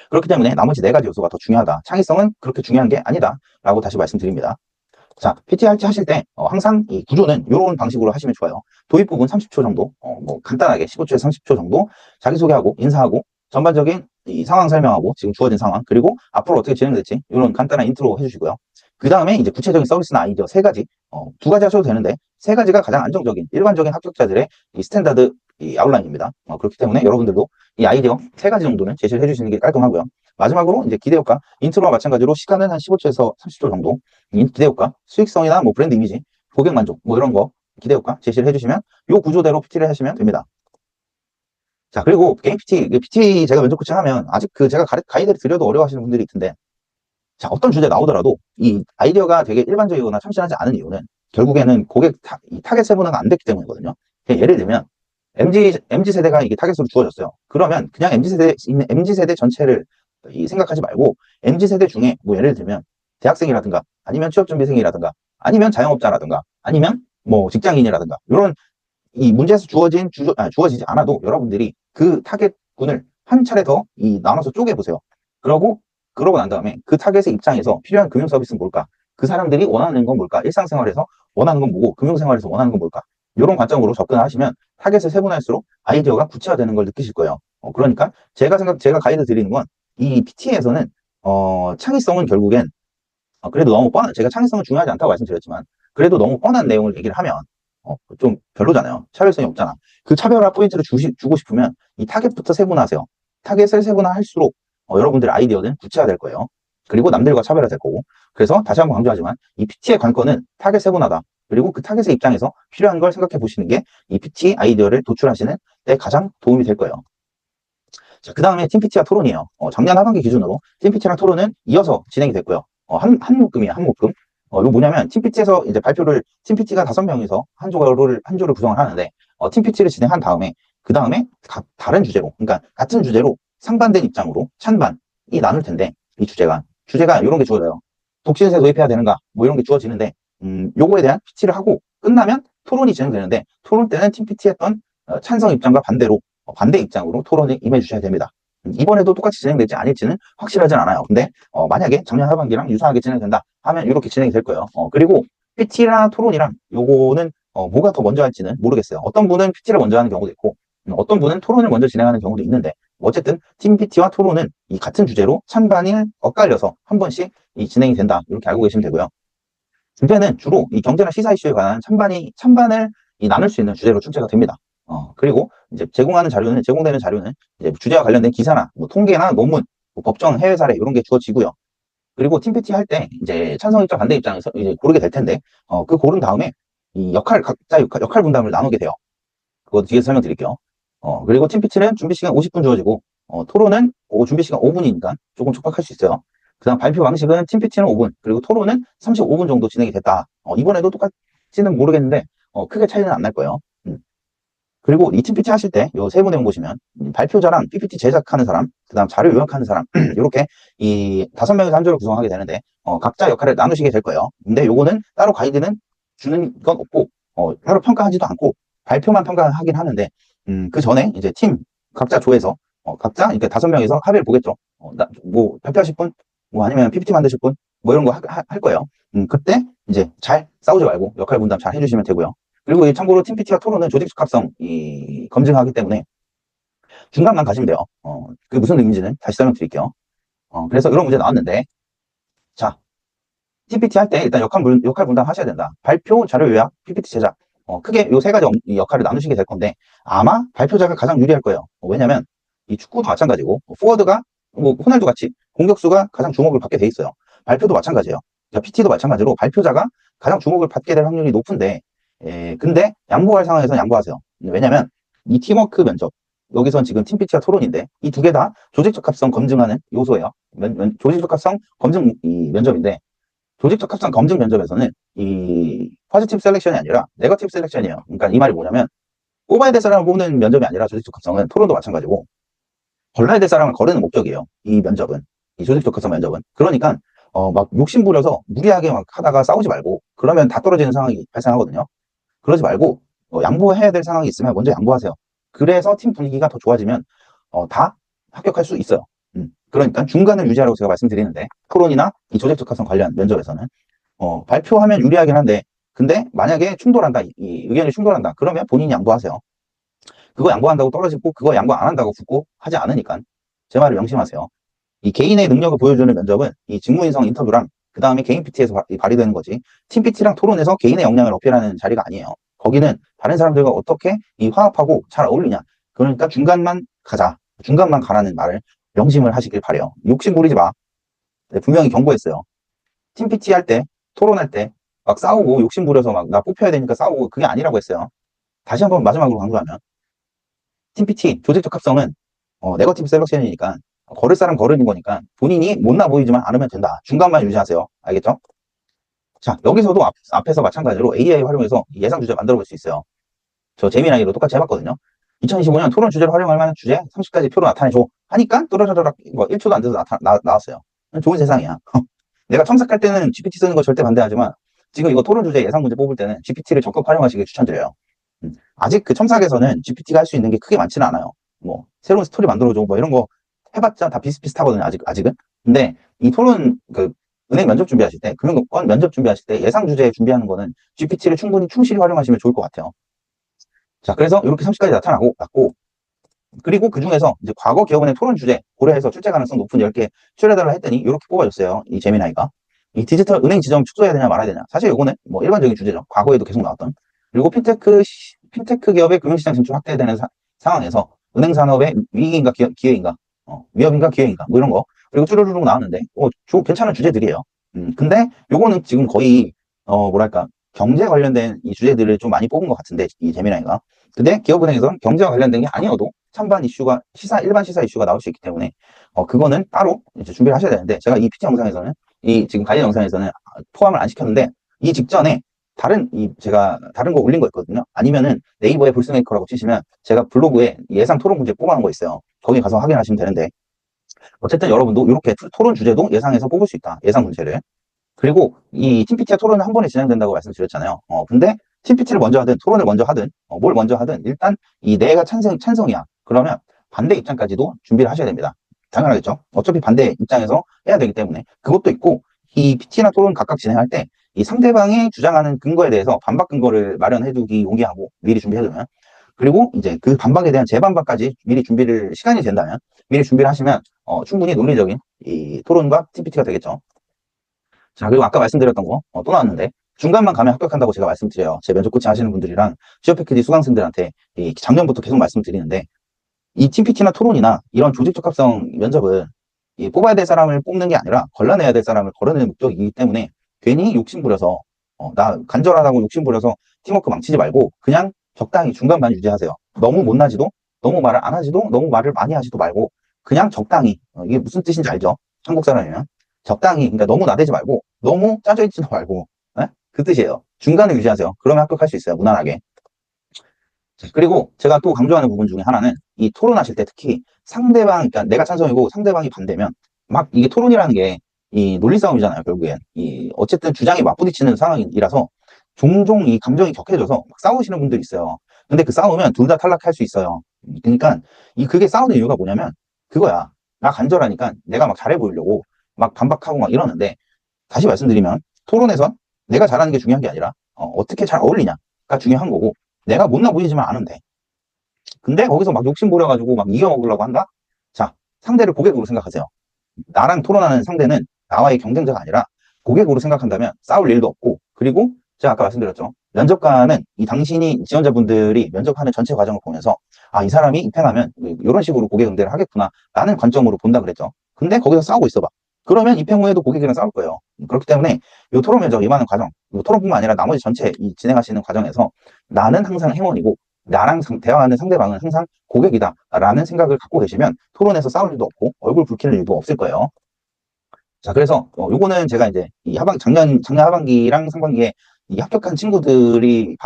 그렇기 때문에 나머지 4가지 요소가 더 중요하다. 창의성은 그렇게 중요한 게 아니다. 라고 다시 말씀드립니다. 자, PT 하실 때 항상 이 구조는 이런 방식으로 하시면 좋아요. 도입 부분 30초 정도, 뭐 간단하게 15초에서 30초 정도 자기소개하고 인사하고 전반적인 이 상황 설명하고 지금 주어진 상황 그리고 앞으로 어떻게 진행될지 이런 간단한 인트로 해주시고요. 그 다음에 이제 구체적인 서비스나 아이디어 3가지, 2가지 하셔도 되는데 3가지가 가장 안정적인 일반적인 합격자들의 이 스탠다드 이 아웃라인입니다. 그렇기 때문에 여러분들도 이 아이디어 3가지 정도는 제시를 해주시는 게 깔끔하고요. 마지막으로 이제 기대효과, 인트로와 마찬가지로 시간은 한 15초에서 30초 정도, 기대효과, 수익성이나 뭐 브랜드 이미지, 고객 만족, 뭐 이런 거 기대효과 제시를 해주시면 이 구조대로 PT를 하시면 됩니다. 자, 그리고 게임 PT 제가 면접 코칭하면 아직 제가 가이드를 드려도 어려워하시는 분들이 있던데, 자, 어떤 주제 나오더라도 이 아이디어가 되게 일반적이거나 참신하지 않은 이유는 결국에는 이 타겟 세분화가 안 됐기 때문이거든요. 예를 들면, MZ 세대가 이게 타겟으로 주어졌어요. 그러면 그냥 MZ 세대 전체를 생각하지 말고, MZ 세대 중에 뭐 예를 들면, 대학생이라든가, 아니면 취업준비생이라든가, 아니면 자영업자라든가, 아니면 뭐 직장인이라든가, 이런 이 문제에서 주어지지 않아도 여러분들이 그 타겟군을 한 차례 더 나눠서 쪼개보세요. 그러고 난 다음에 그 타겟의 입장에서 필요한 금융 서비스는 뭘까? 그 사람들이 원하는 건 뭘까? 일상생활에서 원하는 건 뭐고, 금융생활에서 원하는 건 뭘까? 이런 관점으로 접근하시면 타겟을 세분화할수록 아이디어가 구체화되는 걸 느끼실 거예요. 그러니까 제가 가이드 드리는 건 이 PT에서는 창의성은 결국엔 그래도 너무 제가 창의성은 중요하지 않다고 말씀드렸지만, 그래도 너무 뻔한 내용을 얘기를 하면 좀 별로잖아요. 차별성이 없잖아. 그 차별화 포인트를 주고 싶으면 이 타겟부터 세분화하세요. 타겟을 세분화할수록 여러분들의 아이디어는 구체화될 거예요. 그리고 남들과 차별화될 거고. 그래서 다시 한번 강조하지만 이 PT의 관건은 타겟 세분화다. 그리고 그 타겟의 입장에서 필요한 걸 생각해 보시는 게 이 PT 아이디어를 도출하시는 데 가장 도움이 될 거예요. 자, 그 다음에 팀 PT와 토론이에요. 작년 하반기 기준으로 팀 PT랑 토론은 이어서 진행이 됐고요. 한 묶음이에요, 한 묶음. 이거 뭐냐면, 팀 PT에서 이제 팀 PT가 5명이서 한 조를 구성을 하는데, 팀 PT를 진행한 다음에, 그 다음에 다른 주제로, 그러니까 같은 주제로 상반된 입장으로 찬반이 나눌 텐데, 주제가 이런 게 주어져요. 독신세 도입해야 되는가? 뭐 이런 게 주어지는데, 요거에 대한 PT를 하고 끝나면 토론이 진행되는데, 토론 때는 팀 PT 했던 찬성 입장과 반대로, 반대 입장으로 토론에 임해 주셔야 됩니다. 이번에도 똑같이 진행될지 아닐지는 확실하진 않아요. 근데 만약에 작년 하반기랑 유사하게 진행된다 하면 이렇게 진행이 될 거예요. 그리고 PT랑 토론이랑 요거는 뭐가 더 먼저 할지는 모르겠어요. 어떤 분은 PT를 먼저 하는 경우도 있고, 어떤 분은 토론을 먼저 진행하는 경우도 있는데, 어쨌든 팀 PT와 토론은 이 같은 주제로 찬반이 엇갈려서 한 번씩 진행이 된다, 이렇게 알고 계시면 되고요. 중재는 주로 이 경제나 시사 이슈에 관한 찬반을 나눌 수 있는 주제로 출제가 됩니다. 그리고 이제 제공되는 자료는 이제 주제와 관련된 기사나 뭐 통계나 논문, 뭐 법정 해외 사례 이런 게 주어지고요. 그리고 팀 PT 할 때 이제 찬성 입장, 반대 입장에서 이제 고르게 될 텐데, 그 고른 다음에 이 각자 역할 분담을 나누게 돼요. 그거 뒤에서 설명드릴게요. 그리고 팀 PT는 준비 시간 50분 주어지고, 토론은 준비 시간 5분이니까 조금 촉박할 수 있어요. 그 다음 발표 방식은 팀 PT는 5분, 그리고 토론은 35분 정도 진행이 됐다. 이번에도 똑같지는 모르겠는데, 크게 차이는 안 날 거예요. 그리고 이 팀 PT 하실 때 요 세부 내용 보시면 발표자랑 PPT 제작하는 사람, 그 다음 자료 요약하는 사람 이렇게 이 5명에서 한 조를 구성하게 되는데 각자 역할을 나누시게 될 거예요. 근데 요거는 따로 가이드는 주는 건 없고 따로 평가하지도 않고 발표만 평가하긴 하는데 그 전에 이제 팀 각자 조에서 각자 이렇게 5명에서 합의를 보겠죠. 뭐 발표하실 분, 뭐 아니면 PPT 만드실 분, 뭐 이런 거 할 거예요. 그때 이제 잘 싸우지 말고 역할 분담 잘 해주시면 되고요. 그리고 참고로 팀 PT와 토론은 조직 적합성 검증하기 때문에 중간만 가시면 돼요. 그게 무슨 의미인지는 다시 설명드릴게요. 그래서 이런 문제 나왔는데, 자, 팀 PT 할 때 일단 역할 분담 하셔야 된다. 발표, 자료 요약, PPT 제작. 크게 요 3가지 역할을 나누시게 될 건데, 아마 발표자가 가장 유리할 거예요. 왜냐면, 이 축구도 마찬가지고, 포워드가, 뭐, 호날두 같이 공격수가 가장 주목을 받게 돼 있어요. 발표도 마찬가지예요. PT도 마찬가지로 발표자가 가장 주목을 받게 될 확률이 높은데, 근데 양보할 상황에서는 양보하세요. 왜냐면 이 팀워크 면접, 여기선 지금 팀 PT와 토론인데 이 두 개 다 조직 적합성 검증하는 요소예요. 조직 적합성 검증 면접인데, 조직 적합성 검증 면접에서는 이 포지티브 셀렉션이 아니라 네거티브 셀렉션이에요. 그러니까 이 말이 뭐냐면 뽑아야 될 사람을 뽑는 면접이 아니라, 조직 적합성은 토론도 마찬가지고 걸러야 될 사람을 거르는 목적이에요. 이 면접은, 이 조직 적합성 면접은. 그러니까 막 욕심 부려서 무리하게 막 하다가 싸우지 말고, 그러면 다 떨어지는 상황이 발생하거든요. 그러지 말고 양보해야 될 상황이 있으면 먼저 양보하세요. 그래서 팀 분위기가 더 좋아지면 다 합격할 수 있어요. 그러니까 중간을 유지하라고 제가 말씀드리는데, 토론이나 이 조직 적합성 관련 면접에서는 발표하면 유리하긴 한데, 근데 만약에 충돌한다, 이 의견이 충돌한다, 그러면 본인이 양보하세요. 그거 양보한다고 떨어지고 그거 양보 안 한다고 붙고 하지 않으니까 제 말을 명심하세요. 이 개인의 능력을 보여주는 면접은 이 직무인성 인터뷰랑 그 다음에 개인 PT에서 발휘되는 거지, 팀 PT랑 토론에서 개인의 역량을 어필하는 자리가 아니에요. 거기는 다른 사람들과 어떻게 이 화합하고 잘 어울리냐. 그러니까 중간만 가라는 말을 명심을 하시길 바래요. 욕심 부리지 마. 네, 분명히 경고했어요. 팀 PT 할 때, 토론할 때 막 싸우고 욕심 부려서 막 나 뽑혀야 되니까 싸우고, 그게 아니라고 했어요. 다시 한번 마지막으로 강조하면, 팀 PT, 조직적 합성은, 네거티브 셀렉션이니까, 걸을 사람 거르는 거니까, 본인이 못나 보이지만 않으면 된다. 중간만 유지하세요. 알겠죠? 자, 여기서도 앞에서 마찬가지로 AI 활용해서 예상 주제 만들어 볼 수 있어요. 저 재미나이로 똑같이 해봤거든요. 2025년 토론 주제로 활용할 만한 주제 30가지 표로 나타내줘. 하니까 또르르르 뭐 1초도 안 돼서 나왔어요. 좋은 세상이야. 내가 첨삭할 때는 GPT 쓰는 거 절대 반대하지만 지금 이거 토론 주제 예상 문제 뽑을 때는 GPT를 적극 활용하시길 추천드려요. 아직 그 첨삭에서는 GPT가 할 수 있는 게 크게 많지는 않아요. 뭐 새로운 스토리 만들어줘 뭐 이런 거 해봤자 다 비슷비슷하거든요. 아직은. 근데 이 토론 그 은행 면접 준비하실 때 금융권 면접 준비하실 때 예상 주제 준비하는 거는 GPT를 충실히 활용하시면 좋을 것 같아요. 자, 그래서 이렇게 30가지 나타났고, 그리고 그 중에서 이제 과거 기업은행 토론 주제 고려해서 출제 가능성 높은 10개 추려달라 했더니 이렇게 뽑아줬어요. 이 재미나이가. 이 디지털 은행 지정 축소해야 되냐 말아야 되냐. 사실 이거는 뭐 일반적인 주제죠. 과거에도 계속 나왔던. 그리고 핀테크 기업의 금융시장 진출 확대되는 상황에서 은행 산업의 위기인가 기회인가, 위협인가 기회인가, 뭐 이런 거. 그리고 쭈루루룩 나왔는데, 괜찮은 주제들이에요. 근데 요거는 지금 거의, 뭐랄까, 경제 관련된 이 주제들을 좀 많이 뽑은 것 같은데, 이 재미나이가. 근데 기업은행에서는 경제와 관련된 게 아니어도 찬반 이슈가, 일반 시사 이슈가 나올 수 있기 때문에, 그거는 따로 이제 준비를 하셔야 되는데, 제가 이 PT 영상에서는, 지금 관련 영상에서는 포함을 안 시켰는데, 이 직전에 제가 다른 거 올린 거 있거든요. 아니면은 네이버에 불스메이커라고 치시면 제가 블로그에 예상 토론 문제 뽑아놓은 거 있어요. 거기 가서 확인하시면 되는데, 어쨌든 여러분도 이렇게 토론 주제도 예상해서 뽑을 수 있다. 예상 문제를. 그리고 이 팀PT와 토론은 한 번에 진행된다고 말씀드렸잖아요. 근데 팀PT를 먼저 하든 토론을 먼저 하든 뭘 먼저 하든 일단 이 내가 찬성이야. 그러면 반대 입장까지도 준비를 하셔야 됩니다. 당연하겠죠. 어차피 반대 입장에서 해야 되기 때문에 그것도 있고 이 PT나 토론 각각 진행할 때 이 상대방이 주장하는 근거에 대해서 반박 근거를 마련해두기 용기하고 미리 준비해두면 그리고 이제 그 반박에 대한 재반박까지 미리 시간이 된다면 미리 준비를 하시면 충분히 논리적인 이 토론과 TPT가 되겠죠. 자, 그리고 아까 말씀드렸던 거, 또 나왔는데, 중간만 가면 합격한다고 제가 말씀드려요. 제 면접 코칭 하시는 분들이랑 취업 패키지 수강생들한테 작년부터 계속 말씀드리는데, 이 팀PT나 토론이나 이런 조직적 합성 면접은 뽑아야 될 사람을 뽑는 게 아니라 걸러내야 될 사람을 걸어내는 목적이기 때문에 괜히 욕심부려서, 나 간절하다고 욕심부려서 팀워크 망치지 말고 그냥 적당히 중간만 유지하세요. 너무 못나지도, 너무 말을 안 하지도, 너무 말을 많이 하지도 말고 그냥 적당히, 이게 무슨 뜻인지 알죠? 한국 사람이면. 적당히, 그러니까 너무 나대지 말고, 너무 짜져 있지도 말고, 그 뜻이에요. 중간을 유지하세요. 그러면 합격할 수 있어요. 무난하게. 그리고 제가 또 강조하는 부분 중에 하나는 이 토론하실 때 특히 그러니까 내가 찬성이고 상대방이 반대면 막 이게 토론이라는 게 이 논리 싸움이잖아요. 결국엔. 어쨌든 주장이 맞부딪히는 상황이라서 종종 이 감정이 격해져서 막 싸우시는 분들이 있어요. 근데 그 싸우면 둘 다 탈락할 수 있어요. 그러니까 그게 싸우는 이유가 뭐냐면 그거야. 나 간절하니까 내가 막 잘해 보이려고 막 반박하고 막 이러는데 다시 말씀드리면 토론에선 내가 잘하는 게 중요한 게 아니라 어떻게 잘 어울리냐가 중요한 거고 내가 못나 보이지만 않으면 돼. 근데 거기서 막 욕심 부려가지고 막 이겨먹으려고 한다? 자, 상대를 고객으로 생각하세요. 나랑 토론하는 상대는 나와의 경쟁자가 아니라 고객으로 생각한다면 싸울 일도 없고 그리고 제가 아까 말씀드렸죠. 면접관은 당신이 지원자분들이 면접하는 전체 과정을 보면서 이 사람이 입행하면 이런 식으로 고객 응대를 하겠구나 라는 관점으로 본다 그랬죠. 근데 거기서 싸우고 있어봐. 그러면 입행 후에도 고객이랑 싸울 거예요. 그렇기 때문에 이 토론 면접 임하는 과정, 토론뿐만 아니라 나머지 전체 진행하시는 과정에서 나는 항상 행원이고 나랑 대화하는 상대방은 항상 고객이다 라는 생각을 갖고 계시면 토론에서 싸울 일도 없고 얼굴 붉힐 일도 없을 거예요. 자, 그래서 요거는 제가 이제 작년 하반기랑 상반기에 이 합격한 친구들이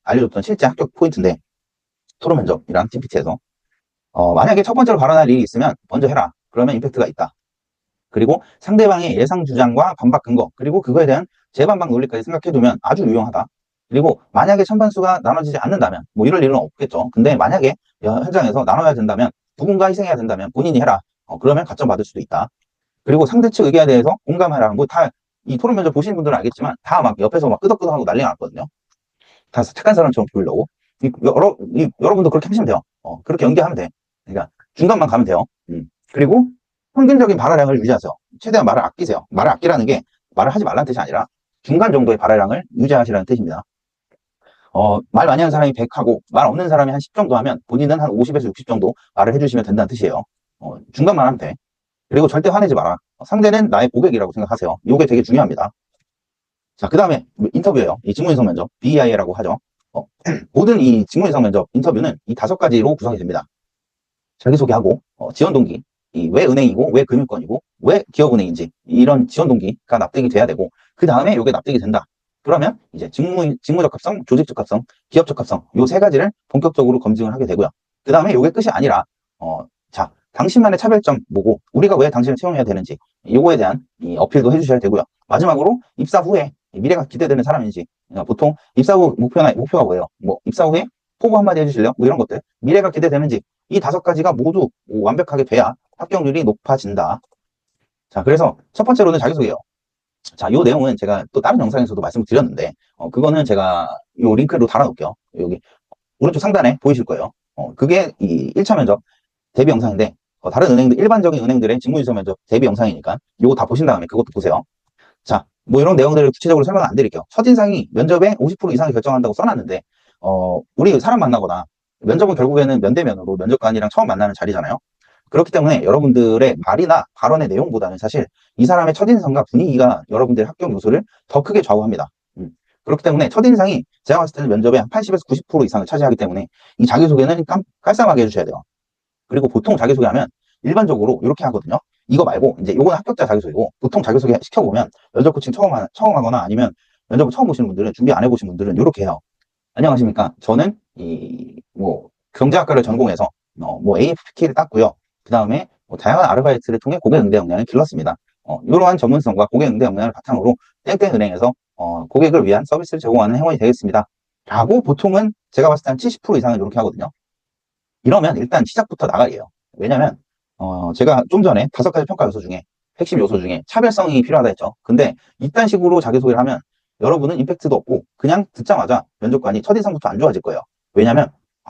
알려줬던 실제 합격 포인트인데 토론 면접이랑 TPT에서 만약에 첫 번째로 발언할 일이 있으면 먼저 해라. 그러면 임팩트가 있다. 그리고 상대방의 예상 주장과 반박 근거 그리고 그거에 대한 재반박 논리까지 생각해두면 아주 유용하다. 그리고 만약에 찬반수가 나눠지지 않는다면 뭐 이럴 일은 없겠죠. 근데 만약에 현장에서 나눠야 된다면 누군가 희생해야 된다면 본인이 해라. 그러면 가점 받을 수도 있다. 그리고 상대 측 의견에 대해서 공감해라. 뭐 이 토론 면접 보시는 분들은 알겠지만 다 막 옆에서 막 끄덕끄덕하고 난리가 났거든요. 다 착한 사람처럼 보이려고. 여러분도 그렇게 하시면 돼요. 그렇게 연기하면 돼. 그러니까 중간만 가면 돼요. 그리고 평균적인 발화량을 유지하세요. 최대한 말을 아끼세요. 말을 아끼라는 게 말을 하지 말라는 뜻이 아니라 중간 정도의 발화량을 유지하시라는 뜻입니다. 말 많이 하는 사람이 100하고 말 없는 사람이 한 10 정도 하면 본인은 한 50에서 60 정도 말을 해주시면 된다는 뜻이에요. 중간만 하면 돼. 그리고 절대 화내지 마라. 상대는 나의 고객이라고 생각하세요. 이게 되게 중요합니다. 자, 그 다음에 인터뷰예요. 이 직무인성 면접, BIA라고 하죠. 어, 모든 이 직무인상 면접 인터뷰는 이 5가지로 구성이 됩니다. 자기소개하고, 지원 동기, 왜 은행이고, 왜 금융권이고, 왜 기업은행인지, 이런 지원 동기가 납득이 돼야 되고, 그 다음에 이게 납득이 된다. 그러면 이제 직무 적합성, 조직 적합성, 기업 적합성, 요 3가지를 본격적으로 검증을 하게 되고요. 그 다음에 이게 끝이 아니라, 자, 당신만의 차별점 뭐고, 우리가 왜 당신을 채용해야 되는지, 요거에 대한 이 어필도 해주셔야 되고요. 마지막으로 입사 후에 미래가 기대되는 사람인지, 보통 입사 후 목표가 뭐예요? 뭐, 입사 후에 포부 한마디 해주실래요? 뭐 이런 것들. 미래가 기대되는지, 이 5가지가 모두 완벽하게 돼야 합격률이 높아진다. 자, 그래서 첫 번째로는 자기소개예요. 자, 요 내용은 제가 또 다른 영상에서도 말씀을 드렸는데, 그거는 제가 요 링크로 달아놓을게요. 여기 오른쪽 상단에 보이실 거예요. 그게 이 1차 면접 대비 영상인데, 다른 은행들, 일반적인 은행들의 직무유서 면접 대비 영상이니까 요거 다 보신 다음에 그것도 보세요. 자, 뭐 이런 내용들을 구체적으로 설명 안 드릴게요. 첫인상이 면접의 50% 이상을 결정한다고 써놨는데, 우리 사람 만나거나 면접은 결국에는 면대면으로 면접관이랑 처음 만나는 자리잖아요. 그렇기 때문에 여러분들의 말이나 발언의 내용보다는 사실 이 사람의 첫인상과 분위기가 여러분들의 합격 요소를 더 크게 좌우합니다. 그렇기 때문에 첫인상이 제가 봤을 때는 면접의 한 80에서 90% 이상을 차지하기 때문에 이 자기소개는 깔쌈하게 해주셔야 돼요. 그리고 보통 자기소개하면 일반적으로 이렇게 하거든요. 이거 말고 이제 요건 합격자 자기소개고, 보통 자기소개 시켜보면 면접 코칭 처음 하거나 아니면 면접을 처음 보시는 분들은, 준비 안 해보신 분들은 이렇게 해요. 안녕하십니까. 저는 뭐 경제학과를 전공해서 뭐 AFPK를 땄고요. 그 다음에 뭐 다양한 아르바이트를 통해 고객 응대 역량을 길렀습니다. 이러한 전문성과 고객 응대 역량을 바탕으로 땡땡은행에서 고객을 위한 서비스를 제공하는 회원이 되겠습니다. 라고 보통은 제가 봤을 때 한 70% 이상은 이렇게 하거든요. 이러면 일단 시작부터 나가리에요. 왜냐면 제가 좀 전에 5가지 평가 요소 중에 핵심 요소 중에 차별성이 필요하다 했죠. 근데 이딴 식으로 자기소개를 하면 여러분은 임팩트도 없고 그냥 듣자마자 면접관이 첫인상부터 안 좋아질 거예요. 왜냐면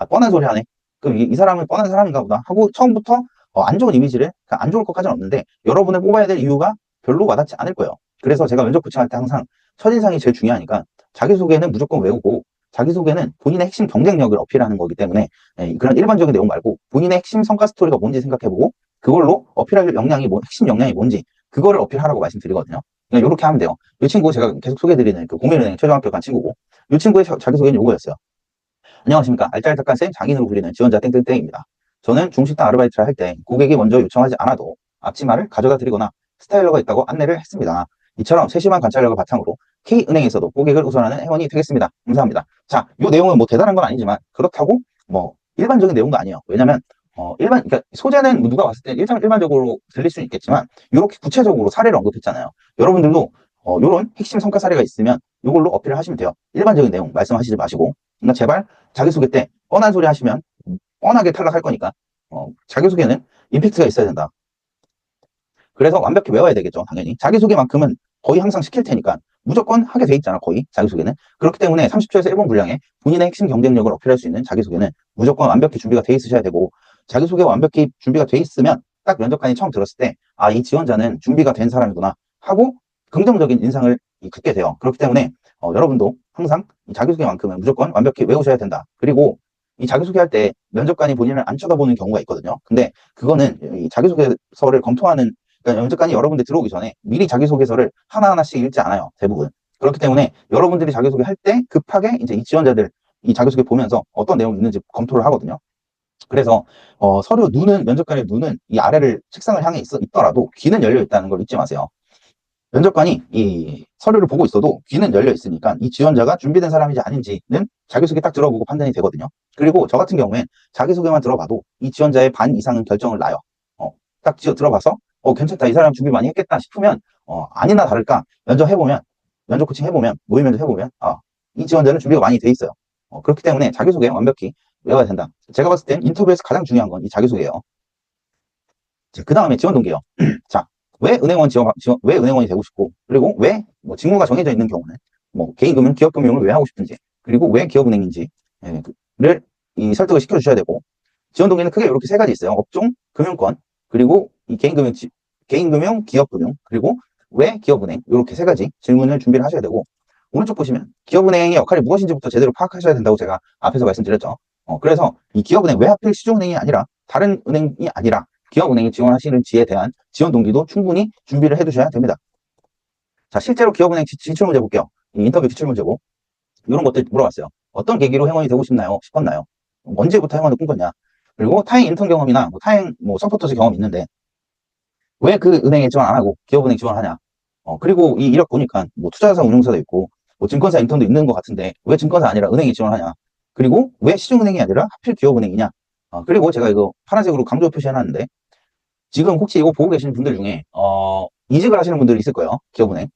뻔한 소리 하네. 그럼 이 사람은 뻔한 사람인가 보다 하고 처음부터 안 좋은 이미지를, 그러니까 안 좋을 것까지는 없는데 여러분을 뽑아야 될 이유가 별로 와닿지 않을 거예요. 그래서 제가 면접 코칭할 때 항상 첫인상이 제일 중요하니까 자기소개는 무조건 외우고, 자기소개는 본인의 핵심 경쟁력을 어필하는 거기 때문에 그런 일반적인 내용 말고 본인의 핵심 성과 스토리가 뭔지 생각해보고 그걸로 어필할 역량이 핵심 역량이 뭔지 그거를 어필하라고 말씀드리거든요. 그냥 이렇게 하면 돼요. 이 친구 제가 계속 소개해드리는 그 공인은행 최종 합격한 친구고, 이 친구의 자기소개는 이거였어요. 안녕하십니까. 알짜알딱한 쌤 장인으로 불리는 지원자 땡땡땡입니다. 저는 중식당 아르바이트를 할 때 고객이 먼저 요청하지 않아도 앞치마를 가져다 드리거나 스타일러가 있다고 안내를 했습니다. 이처럼 세심한 관찰력을 바탕으로 K은행에서도 고객을 우선하는 회원이 되겠습니다. 감사합니다. 자, 이 내용은 뭐 대단한 건 아니지만 그렇다고 뭐 일반적인 내용도 아니에요. 왜냐면 그러니까 소재는 누가 봤을 때 일반적으로 들릴 수는 있겠지만 이렇게 구체적으로 사례를 언급했잖아요. 여러분들도 이런 핵심 성과 사례가 있으면 이걸로 어필을 하시면 돼요. 일반적인 내용 말씀하시지 마시고, 그러니까 제발 자기소개 때 뻔한 소리 하시면 뻔하게 탈락할 거니까 자기소개는 임팩트가 있어야 된다. 그래서 완벽히 외워야 되겠죠. 당연히 자기소개만큼은 거의 항상 시킬 테니까 무조건 하게 돼 있잖아. 거의 자기소개는. 그렇기 때문에 30초에서 1분 분량에 본인의 핵심 경쟁력을 어필할 수 있는 자기소개는 무조건 완벽히 준비가 돼 있으셔야 되고, 자기소개가 완벽히 준비가 돼 있으면 딱 면접관이 처음 들었을 때 이 지원자는 준비가 된 사람이구나 하고 긍정적인 인상을 갖게 돼요. 그렇기 때문에 여러분도 항상 자기소개만큼은 무조건 완벽히 외우셔야 된다. 그리고 이 자기소개할 때 면접관이 본인을 안 쳐다보는 경우가 있거든요. 근데 그거는 이 자기소개서를 검토하는, 그러니까 면접관이 여러분들 들어오기 전에 미리 자기소개서를 하나하나씩 읽지 않아요. 대부분. 그렇기 때문에 여러분들이 자기소개 할 때 급하게 이제 이 지원자들 이 자기소개 보면서 어떤 내용이 있는지 검토를 하거든요. 그래서 서류 눈은, 면접관의 눈은 이 아래를 책상을 향해 있더라도 귀는 열려 있다는 걸 잊지 마세요. 면접관이 이 서류를 보고 있어도 귀는 열려 있으니까 이 지원자가 준비된 사람인지 아닌지는 자기소개 딱 들어보고 판단이 되거든요. 그리고 저 같은 경우엔 자기소개만 들어봐도 이 지원자의 반 이상은 결정을 나요. 딱 들어봐서 괜찮다, 이 사람 준비 많이 했겠다 싶으면 아니나 다를까 면접 코칭 해보면, 모의 면접 해보면 이 지원자는 준비가 많이 돼 있어요. 그렇기 때문에 자기소개 완벽히 외워야 된다. 제가 봤을 땐 인터뷰에서 가장 중요한 건 이 자기소개예요. 그 다음에 지원 동기요. 자, 왜 은행원이 되고 싶고, 그리고 왜 뭐 직무가 정해져 있는 경우는 뭐 개인금융, 기업금융을 왜 하고 싶은지, 그리고 왜 기업은행인지를 이 설득을 시켜주셔야 되고, 지원 동기는 크게 이렇게 3가지 있어요. 업종, 금융권, 그리고 이 개인금융, 기업금융, 그리고 왜 기업은행, 이렇게 3가지 질문을 준비를 하셔야 되고, 오른쪽 보시면 기업은행의 역할이 무엇인지부터 제대로 파악하셔야 된다고 제가 앞에서 말씀드렸죠. 그래서 이 기업은행 왜 하필 시중은행이 아니라 다른 은행이 아니라 기업은행에 지원하시는지에 대한 지원 동기도 충분히 준비를 해두셔야 됩니다. 자, 실제로 기업은행 기출문제 볼게요. 이 인터뷰 기출문제고 이런 것들 물어봤어요. 어떤 계기로 회원이 되고 싶었나요? 언제부터 회원을 꿈꿨냐? 그리고 타행 인턴 경험이나 뭐 타행 뭐 서포터즈 경험이 있는데 왜 그 은행에 지원 안 하고 기업은행 지원하냐? 그리고 이 이력 보니까 뭐 투자사 운용사도 있고 뭐 증권사 인턴도 있는 것 같은데 왜 증권사 아니라 은행에 지원하냐? 그리고 왜 시중은행이 아니라 하필 기업은행이냐? 그리고 제가 이거 파란색으로 강조 표시해놨는데 지금 혹시 이거 보고 계시는 분들 중에 이직을 하시는 분들이 있을 거예요. 기업은행.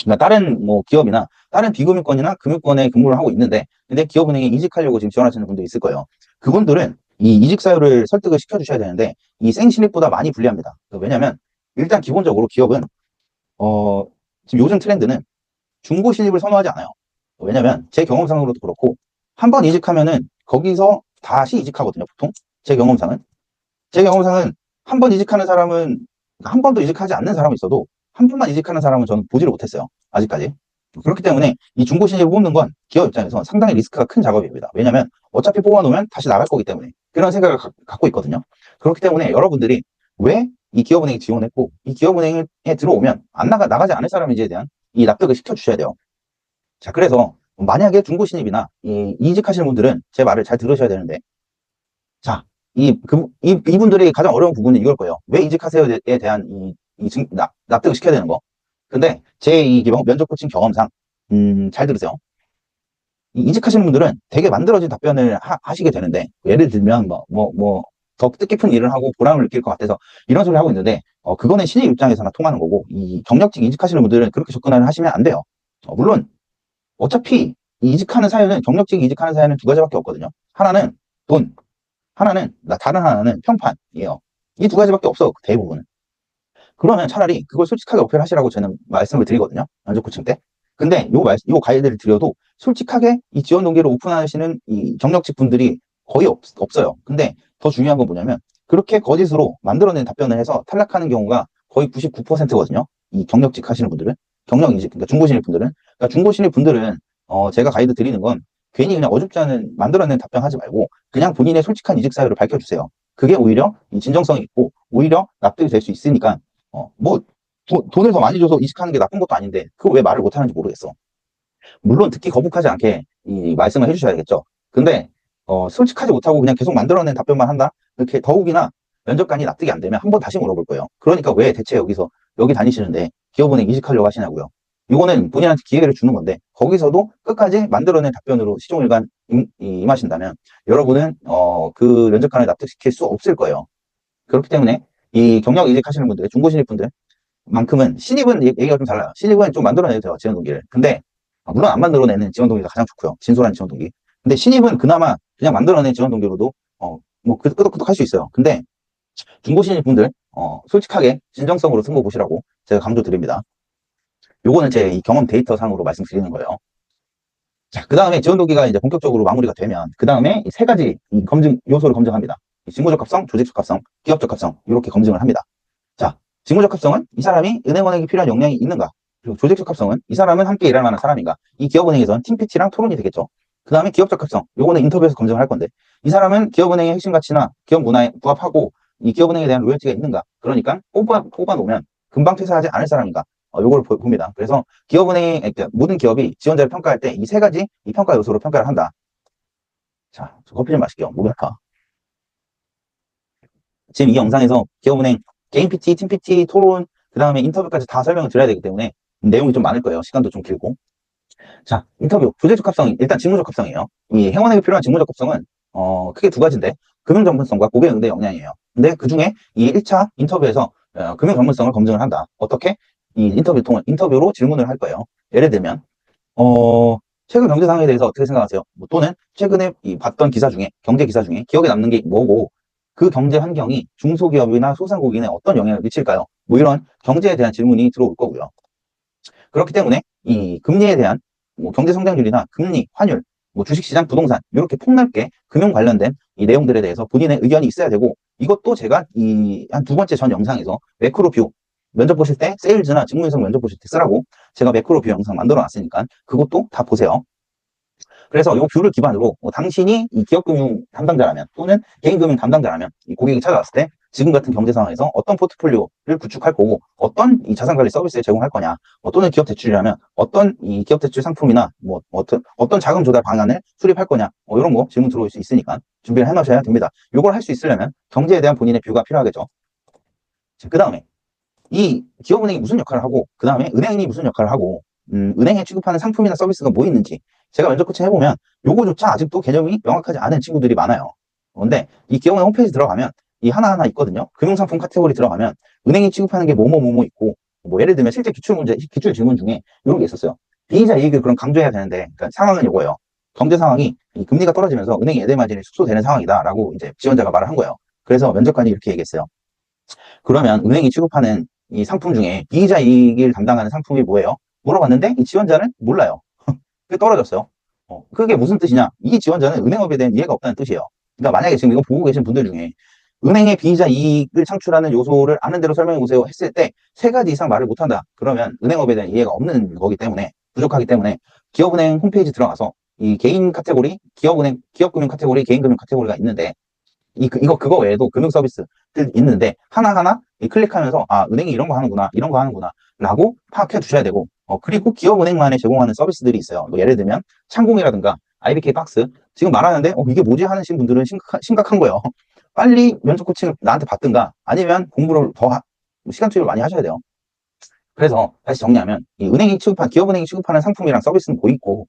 그러니까 다른 뭐 기업이나 다른 비금융권이나 금융권에 근무를 하고 있는데 근데 기업은행에 이직하려고 지금 지원하시는 분도 있을 거예요. 그분들은 이 이직 사유를 설득을 시켜주셔야 되는데 이 생신입보다 많이 불리합니다. 왜냐하면 일단 기본적으로 기업은 지금 요즘 트렌드는 중고 신입을 선호하지 않아요. 왜냐면 제 경험상으로도 그렇고 한 번 이직하면은 거기서 다시 이직하거든요. 보통 제 경험상은 한 번 이직하는 사람은 한 번도 이직하지 않는 사람이 있어도 한 번만 이직하는 사람은 저는 보지를 못했어요. 아직까지. 그렇기 때문에 이 중고 신입을 뽑는 건 기업 입장에서 상당히 리스크가 큰 작업입니다. 왜냐하면 어차피 뽑아놓으면 다시 나갈 거기 때문에 그런 생각을 갖고 있거든요. 그렇기 때문에 여러분들이 왜 이 기업은행에 지원했고 이 기업은행에 들어오면 나가지 않을 사람인지에 대한 이 납득을 시켜주셔야 돼요. 자, 그래서 만약에 중고 신입이나 이직하시는 분들은 제 말을 잘 들으셔야 되는데 자, 이분들이 가장 어려운 부분은 이걸 거예요. 왜 이직하세요에 대한 납득을 시켜야 되는 거. 근데 제 이 면접 코칭 경험상, 잘 들으세요. 이직하시는 분들은 되게 만들어진 답변을 하시게 되는데, 예를 들면, 더 뜻깊은 일을 하고 보람을 느낄 것 같아서 이런 소리를 하고 있는데, 그거는 신입 입장에서나 통하는 거고, 이 경력직 이직하시는 분들은 그렇게 접근을 하시면 안 돼요. 물론, 어차피 경력직 이직하는 사연은 두 가지밖에 없거든요. 하나는 돈, 다른 하나는 평판이에요. 이 두 가지밖에 없어, 대부분은. 그러면 차라리 그걸 솔직하게 어필 하시라고 저는 말씀을 드리거든요. 면접 코칭 때. 근데 요 가이드를 드려도 솔직하게 이 지원 동기를 오픈하시는 이 경력직 분들이 거의 없어요. 근데 더 중요한 건 뭐냐면 그렇게 거짓으로 만들어낸 답변을 해서 탈락하는 경우가 거의 99%거든요. 이 경력직 하시는 분들은. 경력이직, 그러니까 중고신입 분들은. 그러니까 중고신입 분들은, 제가 가이드 드리는 건 괜히 그냥 어줍지 않은 만들어낸 답변 하지 말고 그냥 본인의 솔직한 이직 사유를 밝혀주세요. 그게 오히려 진정성이 있고 오히려 납득이 될 수 있으니까 뭐 돈을 더 많이 줘서 이직하는 게 나쁜 것도 아닌데 그걸 왜 말을 못하는지 모르겠어. 물론 듣기 거북하지 않게 이 말씀을 해주셔야겠죠. 근데 솔직하지 못하고 그냥 계속 만들어낸 답변만 한다? 이렇게 더욱이나 면접관이 납득이 안 되면 한번 다시 물어볼 거예요. 그러니까 왜 대체 여기 다니시는데 기업은행 이직하려고 하시냐고요. 이거는 본인한테 기회를 주는 건데 거기서도 끝까지 만들어낸 답변으로 시종일관 임하신다면 여러분은 그 면접관을 납득시킬 수 없을 거예요. 그렇기 때문에 이 경력 이직하시는 분들, 중고신입 분들만큼은 신입은 얘기가 좀 달라요. 신입은 좀 만들어내도 돼요, 지원 동기를. 근데 물론 안 만들어내는 지원 동기가 가장 좋고요. 진솔한 지원 동기. 근데 신입은 그나마 그냥 만들어낸 지원 동기로도 뭐 끄덕끄덕 할 수 있어요. 근데 중고신입 분들 솔직하게 진정성으로 승부 보시라고 제가 강조드립니다. 요거는 제 이 경험 데이터 상으로 말씀드리는 거예요. 자, 그 다음에 지원 동기가 이제 본격적으로 마무리가 되면 그 다음에 세 가지 검증 요소를 검증합니다. 직무적합성, 조직적합성, 기업적합성 이렇게 검증을 합니다. 자, 직무적합성은 이 사람이 은행원에게 필요한 역량이 있는가? 그리고 조직적합성은 이 사람은 함께 일할 만한 사람인가? 이 기업은행에서는 팀 PT랑 토론이 되겠죠. 그 다음에 기업적합성, 요거는 인터뷰에서 검증을 할 건데 이 사람은 기업은행의 핵심 가치나 기업 문화에 부합하고 이 기업은행에 대한 로열티가 있는가? 그러니까 뽑아놓으면 금방 퇴사하지 않을 사람인가? 요걸 봅니다. 그래서 그러니까 모든 기업이 지원자를 평가할 때 이 세 가지 이 평가 요소로 평가를 한다. 자, 커피 좀 마실게요. 목이 아파. 지금 이 영상에서 기업은행 개인 PT, 팀 PT, 토론, 그 다음에 인터뷰까지 다 설명을 드려야 되기 때문에 내용이 좀 많을 거예요. 시간도 좀 길고. 자, 인터뷰. 조직적합성, 일단 직무적합성이에요. 이 행원에게 필요한 직무적합성은, 크게 두 가지인데, 금융 전문성과 고객 응대 역량이에요. 근데 그 중에 이 1차 인터뷰에서 금융 전문성을 검증을 한다. 어떻게? 이 인터뷰로 질문을 할 거예요. 예를 들면, 최근 경제 상황에 대해서 어떻게 생각하세요? 또는 최근에 봤던 기사 중에, 경제 기사 중에 기억에 남는 게 뭐고, 그 경제 환경이 중소기업이나 소상공인에 어떤 영향을 미칠까요? 뭐 이런 경제에 대한 질문이 들어올 거고요. 그렇기 때문에 이 금리에 대한 경제 성장률이나 금리, 환율, 주식시장, 부동산 이렇게 폭넓게 금융 관련된 이 내용들에 대해서 본인의 의견이 있어야 되고 이것도 제가 한 두 번째 전 영상에서 매크로뷰 면접 보실 때 세일즈나 직무인성 면접 보실 때 쓰라고 제가 매크로뷰 영상 만들어 놨으니까 그것도 다 보세요. 그래서 이 뷰를 기반으로 당신이 이 기업금융 담당자라면 또는 개인금융 담당자라면 이 고객이 찾아왔을 때 지금 같은 경제 상황에서 어떤 포트폴리오를 구축할 거고 어떤 이 자산관리 서비스를 제공할 거냐, 또는 기업 대출이라면 어떤 이 기업 대출 상품이나 뭐 어떤 자금 조달 방안을 수립할 거냐, 이런 거 질문 들어올 수 있으니까 준비를 해 놓으셔야 됩니다. 이걸 할 수 있으려면 경제에 대한 본인의 뷰가 필요하겠죠. 그 다음에 이 기업은행이 무슨 역할을 하고, 그 다음에 은행이 무슨 역할을 하고, 은행에 취급하는 상품이나 서비스가 뭐 있는지 제가 면접 코칭 해보면 요거조차 아직도 개념이 명확하지 않은 친구들이 많아요. 그런데 이 기업은행 홈페이지 들어가면 이 하나하나 있거든요. 금융상품 카테고리 들어가면 은행이 취급하는 게 뭐뭐 있고, 뭐 예를 들면 실제 기출 질문 중에 이런 게 있었어요. 비이자 이익을 그럼 강조해야 되는데, 그러니까 상황은 이거예요. 경제 상황이 이 금리가 떨어지면서 은행의 예대 마진이 축소되는 상황이다라고 이제 지원자가 말을 한 거예요. 그래서 면접관이 이렇게 얘기했어요. 그러면 은행이 취급하는 이 상품 중에 비이자 이익을 담당하는 상품이 뭐예요? 물어봤는데 이 지원자는 몰라요. 그게 떨어졌어요. 그게 무슨 뜻이냐? 이 지원자는 은행업에 대한 이해가 없다는 뜻이에요. 그러니까 만약에 지금 이거 보고 계신 분들 중에 은행의 비이자 이익을 창출하는 요소를 아는 대로 설명해 보세요 했을 때 3가지 이상 말을 못한다. 그러면 은행업에 대한 이해가 없는 거기 때문에, 부족하기 때문에 기업은행 홈페이지 들어가서 이 개인 카테고리, 기업은행, 기업금융 카테고리, 개인금융 카테고리가 있는데, 그거 외에도 금융 서비스들 있는데 하나하나 클릭하면서 은행이 이런 거 하는구나, 이런 거 하는구나 라고 파악해 두셔야 되고, 그리고 기업은행만에 제공하는 서비스들이 있어요. 뭐 예를 들면 창공이라든가 IBK 박스, 지금 말하는데 이게 뭐지 하시는 분들은 심각한 거예요. 빨리 면접 코칭을 나한테 받든가 아니면 공부를 시간 투입을 많이 하셔야 돼요. 그래서 다시 정리하면 이 기업은행이 취급하는 상품이랑 서비스는 뭐 있고,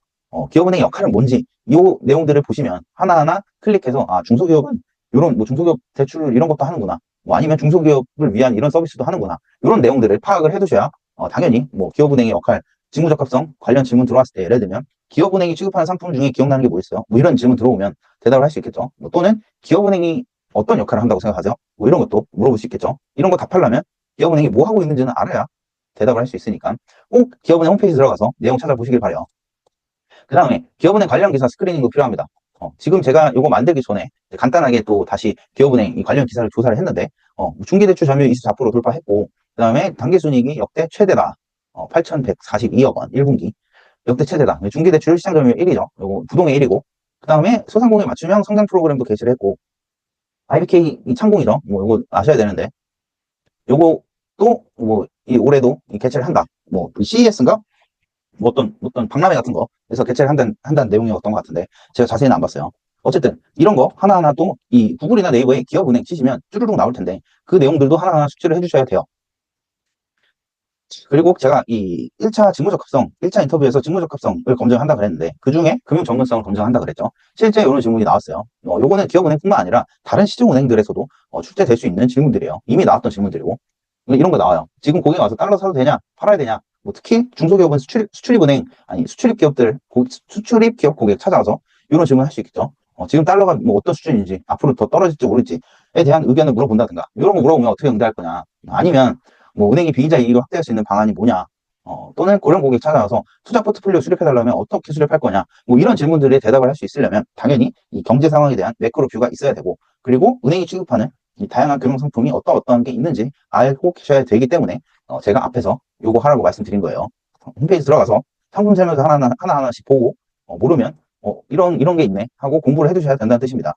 기업은행의 역할은 뭔지 이 내용들을 보시면 하나하나 클릭해서 중소기업은 이런 뭐 중소기업 대출 이런 것도 하는구나, 뭐 아니면 중소기업을 위한 이런 서비스도 하는구나, 이런 내용들을 파악을 해두셔야 당연히 뭐 기업은행의 역할, 직무적합성 관련 질문 들어왔을 때 예를 들면 기업은행이 취급하는 상품 중에 기억나는 게 뭐 있어요? 뭐 이런 질문 들어오면 대답을 할 수 있겠죠. 또는 기업은행이 어떤 역할을 한다고 생각하세요? 뭐 이런 것도 물어볼 수 있겠죠. 이런 거 답하려면 기업은행이 뭐 하고 있는지는 알아야 대답을 할 수 있으니까 꼭 기업은행 홈페이지 들어가서 내용 찾아보시길 바래요. 그 다음에 기업은행 관련 기사 스크리닝도 필요합니다. 지금 제가 이거 만들기 전에 간단하게 또 다시 기업은행 이 관련 기사를 조사를 했는데, 중기대출 점유율 24% 돌파했고, 그 다음에 당기순이익이 역대 최대다. 8,142억 원 1분기 역대 최대다. 중기대출 시장 점유율 1위죠. 요거 부동의 1위고, 그 다음에 소상공인 맞춤형 성장 프로그램도 개시를 했고, IBK 창공이죠. 뭐 이거 아셔야 되는데, 요거 또 뭐 올해도 개최를 한다. 뭐 CES인가? 뭐 어떤 박람회 같은 거에서 개최를 한다는 내용이었던 것 같은데 제가 자세히는 안 봤어요. 어쨌든 이런 거 하나하나 또 이 구글이나 네이버에 기업은행 치시면 쭈루룩 나올 텐데 그 내용들도 하나하나 숙지를 해주셔야 돼요. 그리고 제가 이 1차 직무적합성, 1차 인터뷰에서 직무적합성을 검증한다 그랬는데 그 중에 금융 전문성을 검증한다 그랬죠. 실제 이런 질문이 나왔어요. 요거는 기업은행뿐만 아니라 다른 시중은행들에서도 출제될 수 있는 질문들이에요. 이미 나왔던 질문들이고 이런 거 나와요. 지금 고객 와서 달러 사도 되냐, 팔아야 되냐, 뭐 특히 중소기업은 수출입은행, 아니 수출입 기업 고객 찾아와서 이런 질문 할 수 있겠죠. 지금 달러가 뭐 어떤 수준인지, 앞으로 더 떨어질지 오를지에 대한 의견을 물어본다든가, 이런 거 물어보면 어떻게 응대할 거냐, 아니면 뭐 은행이 비이자 이익을 확대할 수 있는 방안이 뭐냐, 또는 그런 고객 찾아와서 투자 포트폴리오 수립해달라면 어떻게 수립할 거냐, 뭐 이런 질문들에 대답을 할 수 있으려면 당연히 이 경제 상황에 대한 매크로 뷰가 있어야 되고, 그리고 은행이 취급하는 이 다양한 금융 상품이 어떤 게 있는지 알고 계셔야 되기 때문에 제가 앞에서 요거 하라고 말씀드린 거예요. 홈페이지 들어가서 상품 설명서 하나하나씩 보고 모르면 이런 게 있네 하고 공부를 해두셔야 된다는 뜻입니다.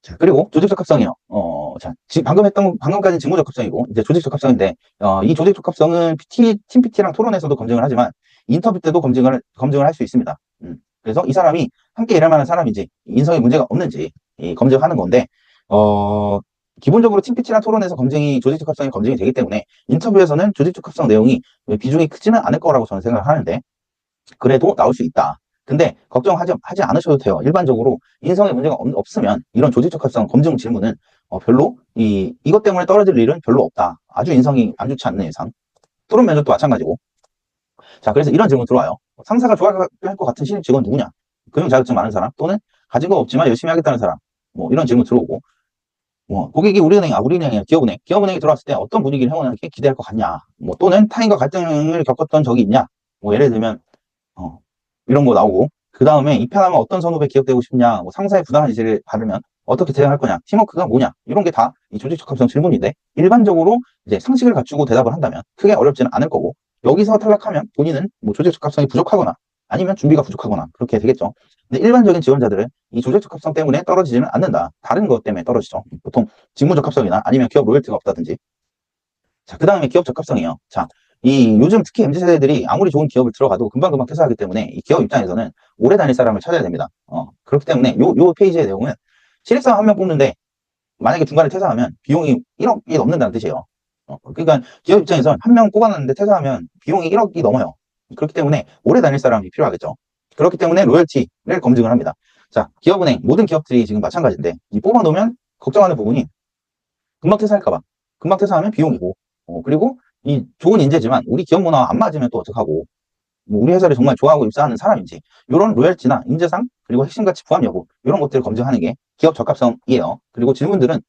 자, 그리고 조직적합성이요. 방금까지는 직무적합성이고 이제 조직적합성인데, 이 조직적합성은 팀 PT랑 토론에서도 검증을 하지만 인터뷰 때도 검증을 할 수 있습니다. 그래서 이 사람이 함께 일할 만한 사람인지, 인성에 문제가 없는지 검증하는 건데, 기본적으로 팀 PT나 토론에서 조직적합성이 검증이 되기 때문에 인터뷰에서는 조직적합성 내용이 비중이 크지는 않을 거라고 저는 생각을 하는데, 그래도 나올 수 있다. 근데 걱정하지 않으셔도 돼요. 일반적으로 인성에 문제가 없으면 이런 조직적합성 검증 질문은 별로 이것 때문에 떨어질 일은 별로 없다. 아주 인성이 안 좋지 않는 이상. 토론 면접도 마찬가지고. 자, 그래서 이런 질문 들어와요. 상사가 좋아할 것 같은 신입 직원 누구냐? 금융 자격증 많은 사람, 또는 가진 거 없지만 열심히 하겠다는 사람. 뭐 이런 질문 들어오고, 고객이 우리은행이야, 기업은행이 들어왔을 때 어떤 분위기를 회원에게 기대할 것 같냐? 뭐 또는 타인과 갈등을 겪었던 적이 있냐? 뭐 예를 들면 이런 거 나오고, 그 다음에 입사하면 어떤 선후배 기억되고 싶냐, 뭐 상사의 부당한 지시를 받으면 어떻게 대응할 거냐, 팀워크가 뭐냐, 이런 게 다 이 조직적합성 질문인데, 일반적으로 이제 상식을 갖추고 대답을 한다면 크게 어렵지는 않을 거고, 여기서 탈락하면 본인은 뭐 조직적합성이 부족하거나 아니면 준비가 부족하거나 그렇게 되겠죠. 근데 일반적인 지원자들은 이 조직 적합성 때문에 떨어지지는 않는다. 다른 것 때문에 떨어지죠. 보통 직무 적합성이나 아니면 기업 로열티가 없다든지. 자, 그 다음에 기업 적합성이에요. 자, 이 요즘 특히 MZ세대들이 아무리 좋은 기업을 들어가도 금방금방 퇴사하기 때문에 이 기업 입장에서는 오래 다닐 사람을 찾아야 됩니다. 그렇기 때문에 요 페이지의 내용은 신입사원 한 명 뽑는데 만약에 중간에 퇴사하면 비용이 1억이 넘는다는 뜻이에요. 그러니까 기업 입장에서 한 명 뽑아놨는데 퇴사하면 비용이 1억이 넘어요. 그렇기 때문에 오래 다닐 사람이 필요하겠죠. 그렇기 때문에 로열티를 검증을 합니다. 자, 기업은행, 모든 기업들이 지금 마찬가지인데, 이 뽑아놓으면 걱정하는 부분이 금방 퇴사할까봐. 금방 퇴사하면 비용이고, 그리고 이 좋은 인재지만 우리 기업 문화와 안 맞으면 또 어떡하고, 뭐 우리 회사를 정말 좋아하고 입사하는 사람인지, 이런 로열티나 인재상, 그리고 핵심 가치 부합 여부, 이런 것들을 검증하는 게 기업 적합성이에요. 그리고 질문들은,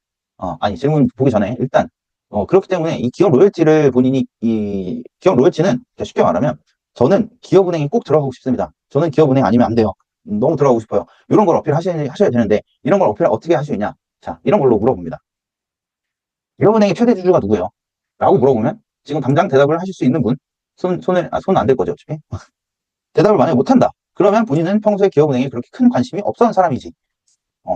질문 보기 전에 일단, 그렇기 때문에 이 기업 로열티를 본인이, 이 기업 로열티는 쉽게 말하면, 저는 기업은행에 꼭 들어가고 싶습니다. 저는 기업은행 아니면 안 돼요. 너무 들어가고 싶어요. 이런 걸 어필하셔야 되는데, 이런 걸 어필 어떻게 할 수 있냐? 자, 이런 걸로 물어봅니다. 기업은행의 최대 주주가 누구예요? 라고 물어보면, 지금 당장 대답을 하실 수 있는 분, 손 안 될 거죠, 어차피. 대답을 만약에 못한다. 그러면 본인은 평소에 기업은행에 그렇게 큰 관심이 없었던 사람이지.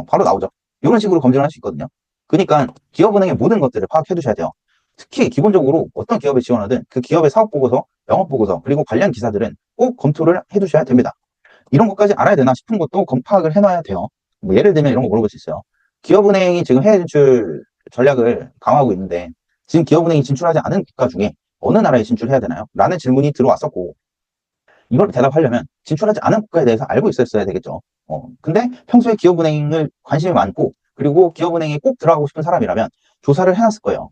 바로 나오죠. 이런 식으로 검증을 할 수 있거든요. 그러니까 기업은행의 모든 것들을 파악해 두셔야 돼요. 특히 기본적으로 어떤 기업에 지원하든 그 기업의 사업보고서, 영업보고서, 그리고 관련 기사들은 꼭 검토를 해 두셔야 됩니다. 이런 것까지 알아야 되나 싶은 것도 파악을 해놔야 돼요. 뭐 예를 들면 이런 거 물어볼 수 있어요. 기업은행이 지금 해외 진출 전략을 강화하고 있는데 지금 기업은행이 진출하지 않은 국가 중에 어느 나라에 진출해야 되나요? 라는 질문이 들어왔었고 이걸 대답하려면 진출하지 않은 국가에 대해서 알고 있었어야 되겠죠. 근데 평소에 기업은행을 관심이 많고 그리고 기업은행에 꼭 들어가고 싶은 사람이라면 조사를 해놨을 거예요.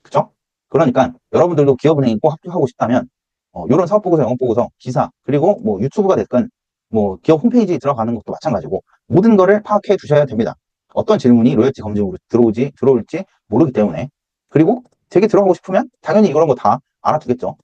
그죠? 그러니까 여러분들도 기업은행에 꼭 합격하고 싶다면 이런 사업보고서, 영업보고서, 기사 그리고 뭐 유튜브가 됐건 뭐 기업 홈페이지에 들어가는 것도 마찬가지고 모든 거를 파악해 주셔야 됩니다. 어떤 질문이 로열티 검증으로 들어올지 모르기 때문에 그리고 되게 들어가고 싶으면 당연히 이런 거 다 알아두겠죠.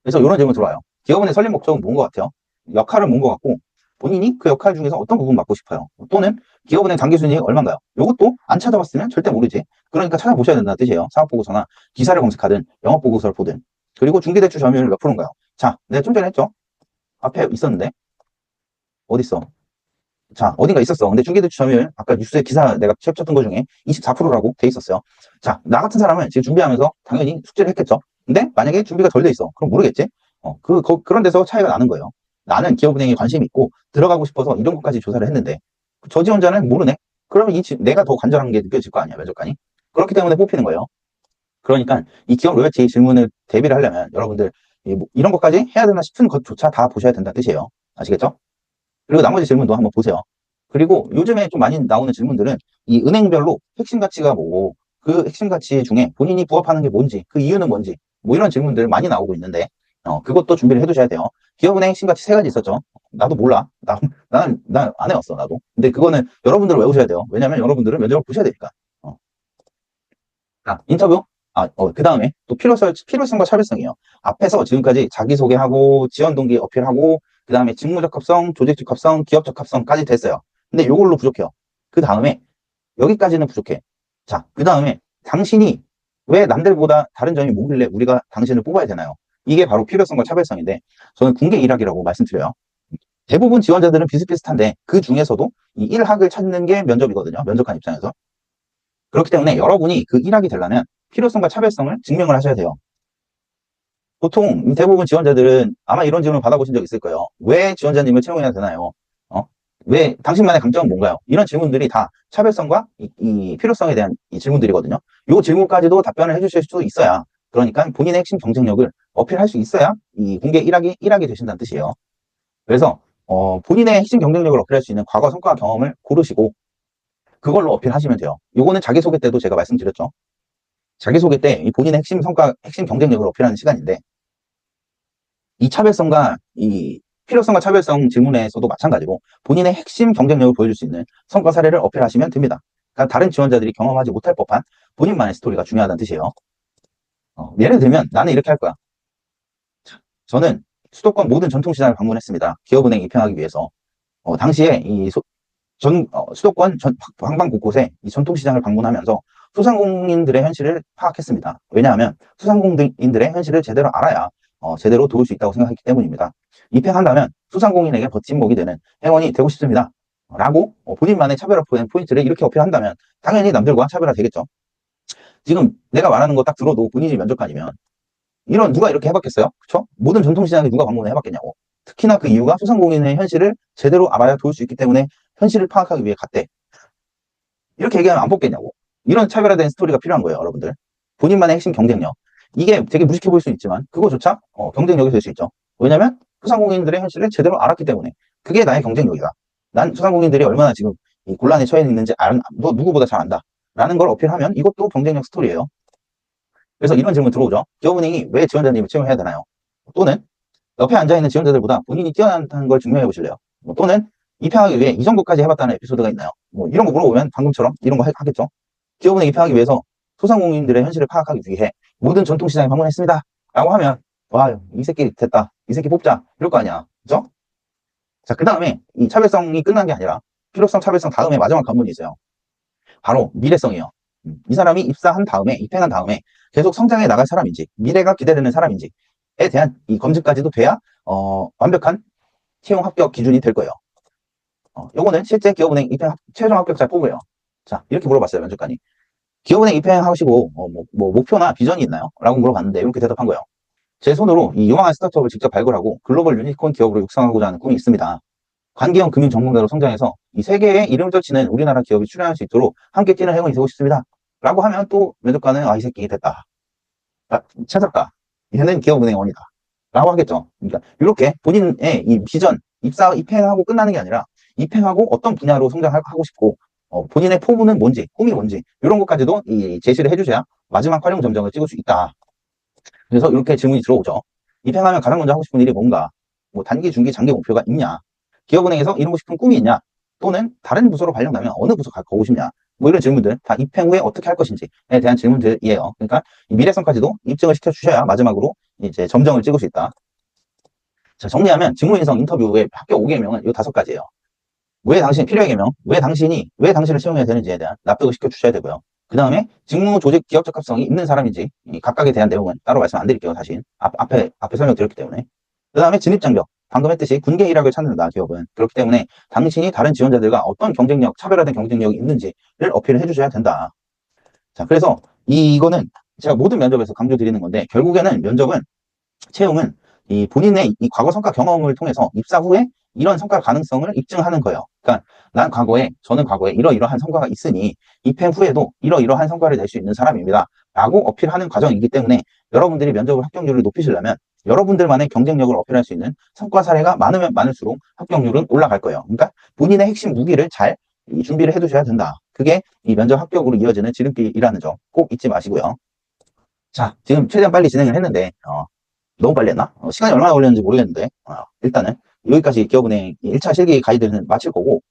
그래서 이런 질문 들어와요. 기업은의 설립 목적은 뭔 것 같아요? 역할은 뭔 것 같고 본인이 그 역할 중에서 어떤 부분 맡고 싶어요? 또는 기업은행 장기 순이익 얼마인가요? 이것도 안 찾아봤으면 절대 모르지. 그러니까 찾아보셔야 된다는 뜻이에요. 사업보고서나 기사를 검색하든 영업보고서를 보든. 그리고 중개대출 점유율 몇 프로인가요? 자, 내가 좀 전에 했죠? 앞에 있었는데 어딨어? 자, 어딘가 있었어. 근데 중개대출 점유율 아까 뉴스에 기사 내가 쳤던 것 중에 24%라고 돼 있었어요. 자, 나 같은 사람은 지금 준비하면서 당연히 숙제를 했겠죠. 근데 만약에 준비가 덜 돼 있어. 그럼 모르겠지? 그런 데서 차이가 나는 거예요. 나는 기업은행에 관심이 있고 들어가고 싶어서 이런 것까지 조사를 했는데 저 지원자는 모르네? 그러면 내가 더 간절한 게 느껴질 거 아니야, 면접관이. 그렇기 때문에 뽑히는 거예요. 그러니까 이 기업 로열티 질문을 대비를 하려면 여러분들 이런 것까지 해야 되나 싶은 것조차 다 보셔야 된다는 뜻이에요. 아시겠죠? 그리고 나머지 질문도 한번 보세요. 그리고 요즘에 좀 많이 나오는 질문들은 이 은행별로 핵심 가치가 뭐고 그 핵심 가치 중에 본인이 부합하는 게 뭔지 그 이유는 뭔지 뭐 이런 질문들 많이 나오고 있는데 그것도 준비를 해두셔야 돼요. 기업은행 핵심 가치 세 가지 있었죠. 나도 몰라. 난 안 해왔어 나도. 근데 그거는 여러분들 외우셔야 돼요. 왜냐면 여러분들은 면접을 보셔야 되니까. 자, 인터뷰. 그 다음에 또 필요성과 차별성이에요. 앞에서 지금까지 자기소개하고 지원 동기 어필하고 그 다음에 직무 적합성, 조직 적합성, 기업 적합성까지 됐어요. 근데 요걸로 부족해요. 그 다음에 여기까지는 부족해. 자, 그 다음에 당신이 왜 남들보다 다른 점이 뭐길래 우리가 당신을 뽑아야 되나요? 이게 바로 필요성과 차별성인데 저는 군계 일학이라고 말씀드려요. 대부분 지원자들은 비슷비슷한데 그 중에서도 이 1학을 찾는 게 면접이거든요. 면접관 입장에서. 그렇기 때문에 여러분이 그 1학이 되려면 필요성과 차별성을 증명을 하셔야 돼요. 보통 대부분 지원자들은 아마 이런 질문을 받아보신 적 있을 거예요. 왜 지원자님을 채용해야 되나요? 왜 당신만의 강점은 뭔가요? 이런 질문들이 다 차별성과 이 필요성에 대한 이 질문들이거든요. 이 질문까지도 답변을 해주실 수 있어야 그러니까 본인의 핵심 경쟁력을 어필할 수 있어야 이 공개 1학이 되신다는 뜻이에요. 그래서 본인의 핵심 경쟁력을 어필할 수 있는 과거 성과 경험을 고르시고 그걸로 어필하시면 돼요. 요거는 자기소개 때도 제가 말씀드렸죠. 자기소개 때 이 본인의 핵심 성과, 핵심 경쟁력을 어필하는 시간인데 이 차별성과 이 필요성과 차별성 질문에서도 마찬가지고 본인의 핵심 경쟁력을 보여줄 수 있는 성과 사례를 어필하시면 됩니다. 그러니까 다른 지원자들이 경험하지 못할 법한 본인만의 스토리가 중요하다는 뜻이에요. 예를 들면 나는 이렇게 할 거야. 저는 수도권 모든 전통시장을 방문했습니다. 기업은행 입행하기 위해서. 당시에 이 수도권 방방 곳곳에 이 전통시장을 방문하면서 소상공인들의 현실을 파악했습니다. 왜냐하면 소상공인들의 현실을 제대로 알아야 제대로 도울 수 있다고 생각했기 때문입니다. 입행한다면 소상공인에게 버팀목이 되는 회원이 되고 싶습니다. 라고 본인만의 차별화 포인트를 이렇게 어필한다면 당연히 남들과 차별화 되겠죠. 지금 내가 말하는 거 딱 들어도 본인이 면접관이면 이런 누가 이렇게 해봤겠어요? 그쵸? 모든 전통시장에 누가 방문을 해봤겠냐고. 특히나 그 이유가 소상공인의 현실을 제대로 알아야 도울 수 있기 때문에 현실을 파악하기 위해 갔대. 이렇게 얘기하면 안 뽑겠냐고. 이런 차별화된 스토리가 필요한 거예요, 여러분들. 본인만의 핵심 경쟁력. 이게 되게 무식해 보일 수 있지만 그거조차 경쟁력이 될 수 있죠. 왜냐면 소상공인들의 현실을 제대로 알았기 때문에 그게 나의 경쟁력이다. 난 소상공인들이 얼마나 지금 이 곤란에 처해 있는지 너 누구보다 잘 안다. 라는 걸 어필하면 이것도 경쟁력 스토리예요. 그래서 이런 질문 들어오죠. 기업은행이 왜 지원자님을 채용해야 되나요? 또는 옆에 앉아있는 지원자들보다 본인이 뛰어난다는 걸 증명해 보실래요? 또는 입행하기 위해 이 정도까지 해봤다는 에피소드가 있나요? 이런 거 물어보면 방금처럼 이런 거 하겠죠. 기업은행 입행하기 위해서 소상공인들의 현실을 파악하기 위해 모든 전통시장에 방문했습니다. 라고 하면 와, 이 새끼 됐다. 이 새끼 뽑자. 이럴 거 아니야. 그죠? 자, 그 다음에 이 차별성이 끝난 게 아니라 필요성, 차별성 다음에 마지막 관문이 있어요. 바로 미래성이에요. 이 사람이 입사한 다음에, 입행한 다음에 계속 성장해 나갈 사람인지, 미래가 기대되는 사람인지에 대한 이 검증까지도 돼야 완벽한 채용 합격 기준이 될 거예요. 요거는 실제 기업은행 입행 최종 합격자 뽑으래요. 자, 이렇게 물어봤어요, 면접관이. 기업은행 입행하시고 목표나 비전이 있나요? 라고 물어봤는데 이렇게 대답한 거예요. 제 손으로 이 유망한 스타트업을 직접 발굴하고 글로벌 유니콘 기업으로 육성하고자 하는 꿈이 있습니다. 관계형 금융 전문가로 성장해서 이 세계에 이름을 떨치는 우리나라 기업이 출연할 수 있도록 함께 뛰는 행운이 되고 싶습니다. 라고 하면 또 면접관은 이 새끼 됐다. 찾았다. 얘는 기업은행원이다. 라고 하겠죠. 그러니까 이렇게 본인의 이 비전, 입행하고 끝나는 게 아니라 입행하고 어떤 분야로 성장하고 싶고 본인의 포부는 뭔지, 꿈이 뭔지 이런 것까지도 이 제시를 해주셔야 마지막 활용 점정을 찍을 수 있다. 그래서 이렇게 질문이 들어오죠. 입행하면 가장 먼저 하고 싶은 일이 뭔가? 단기, 중기, 장기 목표가 있냐? 기업은행에서 이루고 싶은 꿈이 있냐? 또는 다른 부서로 발령나면 어느 부서 가고 싶냐? 이런 질문들 다 입행 후에 어떻게 할 것인지에 대한 질문들이에요. 그러니까 이 미래성까지도 입증을 시켜주셔야 마지막으로 이제 점정을 찍을 수 있다. 자, 정리하면 직무인성 인터뷰의 합격 5개명은 이 5가지예요. 왜 당신이 필요의 개명, 왜 당신을 채용해야 되는지에 대한 납득을 시켜주셔야 되고요. 그 다음에 직무 조직 기업 적합성이 있는 사람인지 이 각각에 대한 내용은 따로 말씀 안 드릴게요. 사실 앞에 설명드렸기 때문에. 그 다음에 진입장벽. 방금 했듯이 군계 일학을 찾는다, 기업은. 그렇기 때문에 당신이 다른 지원자들과 어떤 경쟁력, 차별화된 경쟁력이 있는지를 어필을 해주셔야 된다. 자, 그래서 이거는 제가 모든 면접에서 강조드리는 건데, 결국에는 채용은 이 본인의 이 과거 성과 경험을 통해서 입사 후에 이런 성과 가능성을 입증하는 거예요. 그러니까 저는 과거에 이러이러한 성과가 있으니 입행 후에도 이러이러한 성과를 낼 수 있는 사람입니다. 라고 어필하는 과정이기 때문에 여러분들이 면접을 합격률을 높이시려면 여러분들만의 경쟁력을 어필할 수 있는 성과 사례가 많으면 많을수록 합격률은 올라갈 거예요. 그러니까 본인의 핵심 무기를 잘 준비를 해두셔야 된다. 그게 이 면접 합격으로 이어지는 지름길이라는 점 꼭 잊지 마시고요. 자, 지금 최대한 빨리 진행을 했는데 너무 빨리 했나? 시간이 얼마나 걸렸는지 모르겠는데 일단은 여기까지 기업은행 1차 실기 가이드는 마칠 거고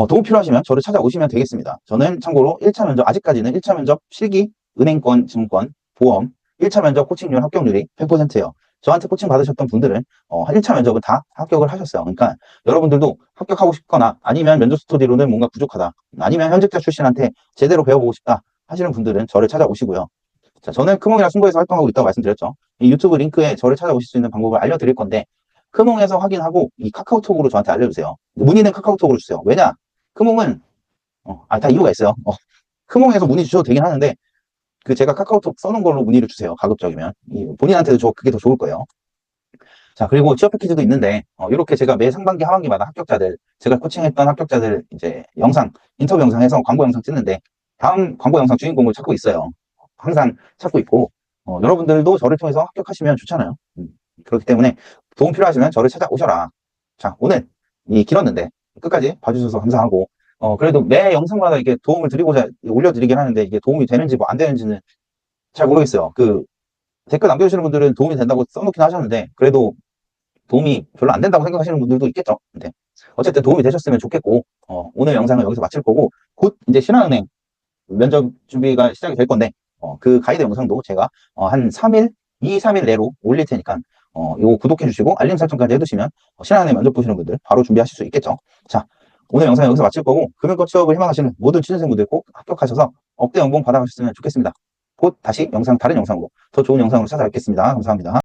도움 필요하시면 저를 찾아오시면 되겠습니다. 저는 참고로 1차 면접, 아직까지는 1차 면접 실기, 은행권, 증권, 보험, 1차 면접 코칭률 합격률이 100%예요. 저한테 코칭 받으셨던 분들은 1차 면접은 다 합격을 하셨어요. 그러니까 여러분들도 합격하고 싶거나 아니면 면접 스터디로는 뭔가 부족하다, 아니면 현직자 출신한테 제대로 배워보고 싶다 하시는 분들은 저를 찾아오시고요. 자, 저는 크몽이랑 승부에서 활동하고 있다고 말씀드렸죠. 이 유튜브 링크에 저를 찾아오실 수 있는 방법을 알려드릴 건데 크몽에서 확인하고 이 카카오톡으로 저한테 알려주세요. 문의는 카카오톡으로 주세요. 왜냐? 크몽은 다 이유가 있어요. 크몽에서 문의 주셔도 되긴 하는데 제가 카카오톡 써놓은 걸로 문의를 주세요. 가급적이면 본인한테도 그게 더 좋을 거예요. 자, 그리고 취업 패키지도 있는데 이렇게 제가 매 상반기 하반기마다 제가 코칭했던 합격자들 이제 인터뷰 영상 해서 광고 영상 찍는데 다음 광고 영상 주인공을 찾고 있어요. 항상 찾고 있고 여러분들도 저를 통해서 합격하시면 좋잖아요. 그렇기 때문에 도움 필요하시면 저를 찾아오셔라. 자, 오늘 길었는데 끝까지 봐주셔서 감사하고 그래도 매 영상마다 이게 도움을 드리고자 올려드리긴 하는데 이게 도움이 되는지 안 되는지는 잘 모르겠어요. 댓글 남겨주시는 분들은 도움이 된다고 써놓긴 하셨는데 그래도 도움이 별로 안 된다고 생각하시는 분들도 있겠죠. 근데 어쨌든 도움이 되셨으면 좋겠고 오늘 영상은 여기서 마칠 거고 곧 이제 신한은행 면접 준비가 시작이 될 건데 그 가이드 영상도 제가 한 3일, 2, 3일 내로 올릴 테니까 요거 구독해 주시고 알림 설정까지 해두시면 신한은행 면접 보시는 분들 바로 준비하실 수 있겠죠. 자, 오늘 영상 여기서 마칠 거고 금융권 취업을 희망하시는 모든 취준생분들 꼭 합격하셔서 억대 연봉 받아가셨으면 좋겠습니다. 곧 다시 다른 영상으로 더 좋은 영상으로 찾아뵙겠습니다. 감사합니다.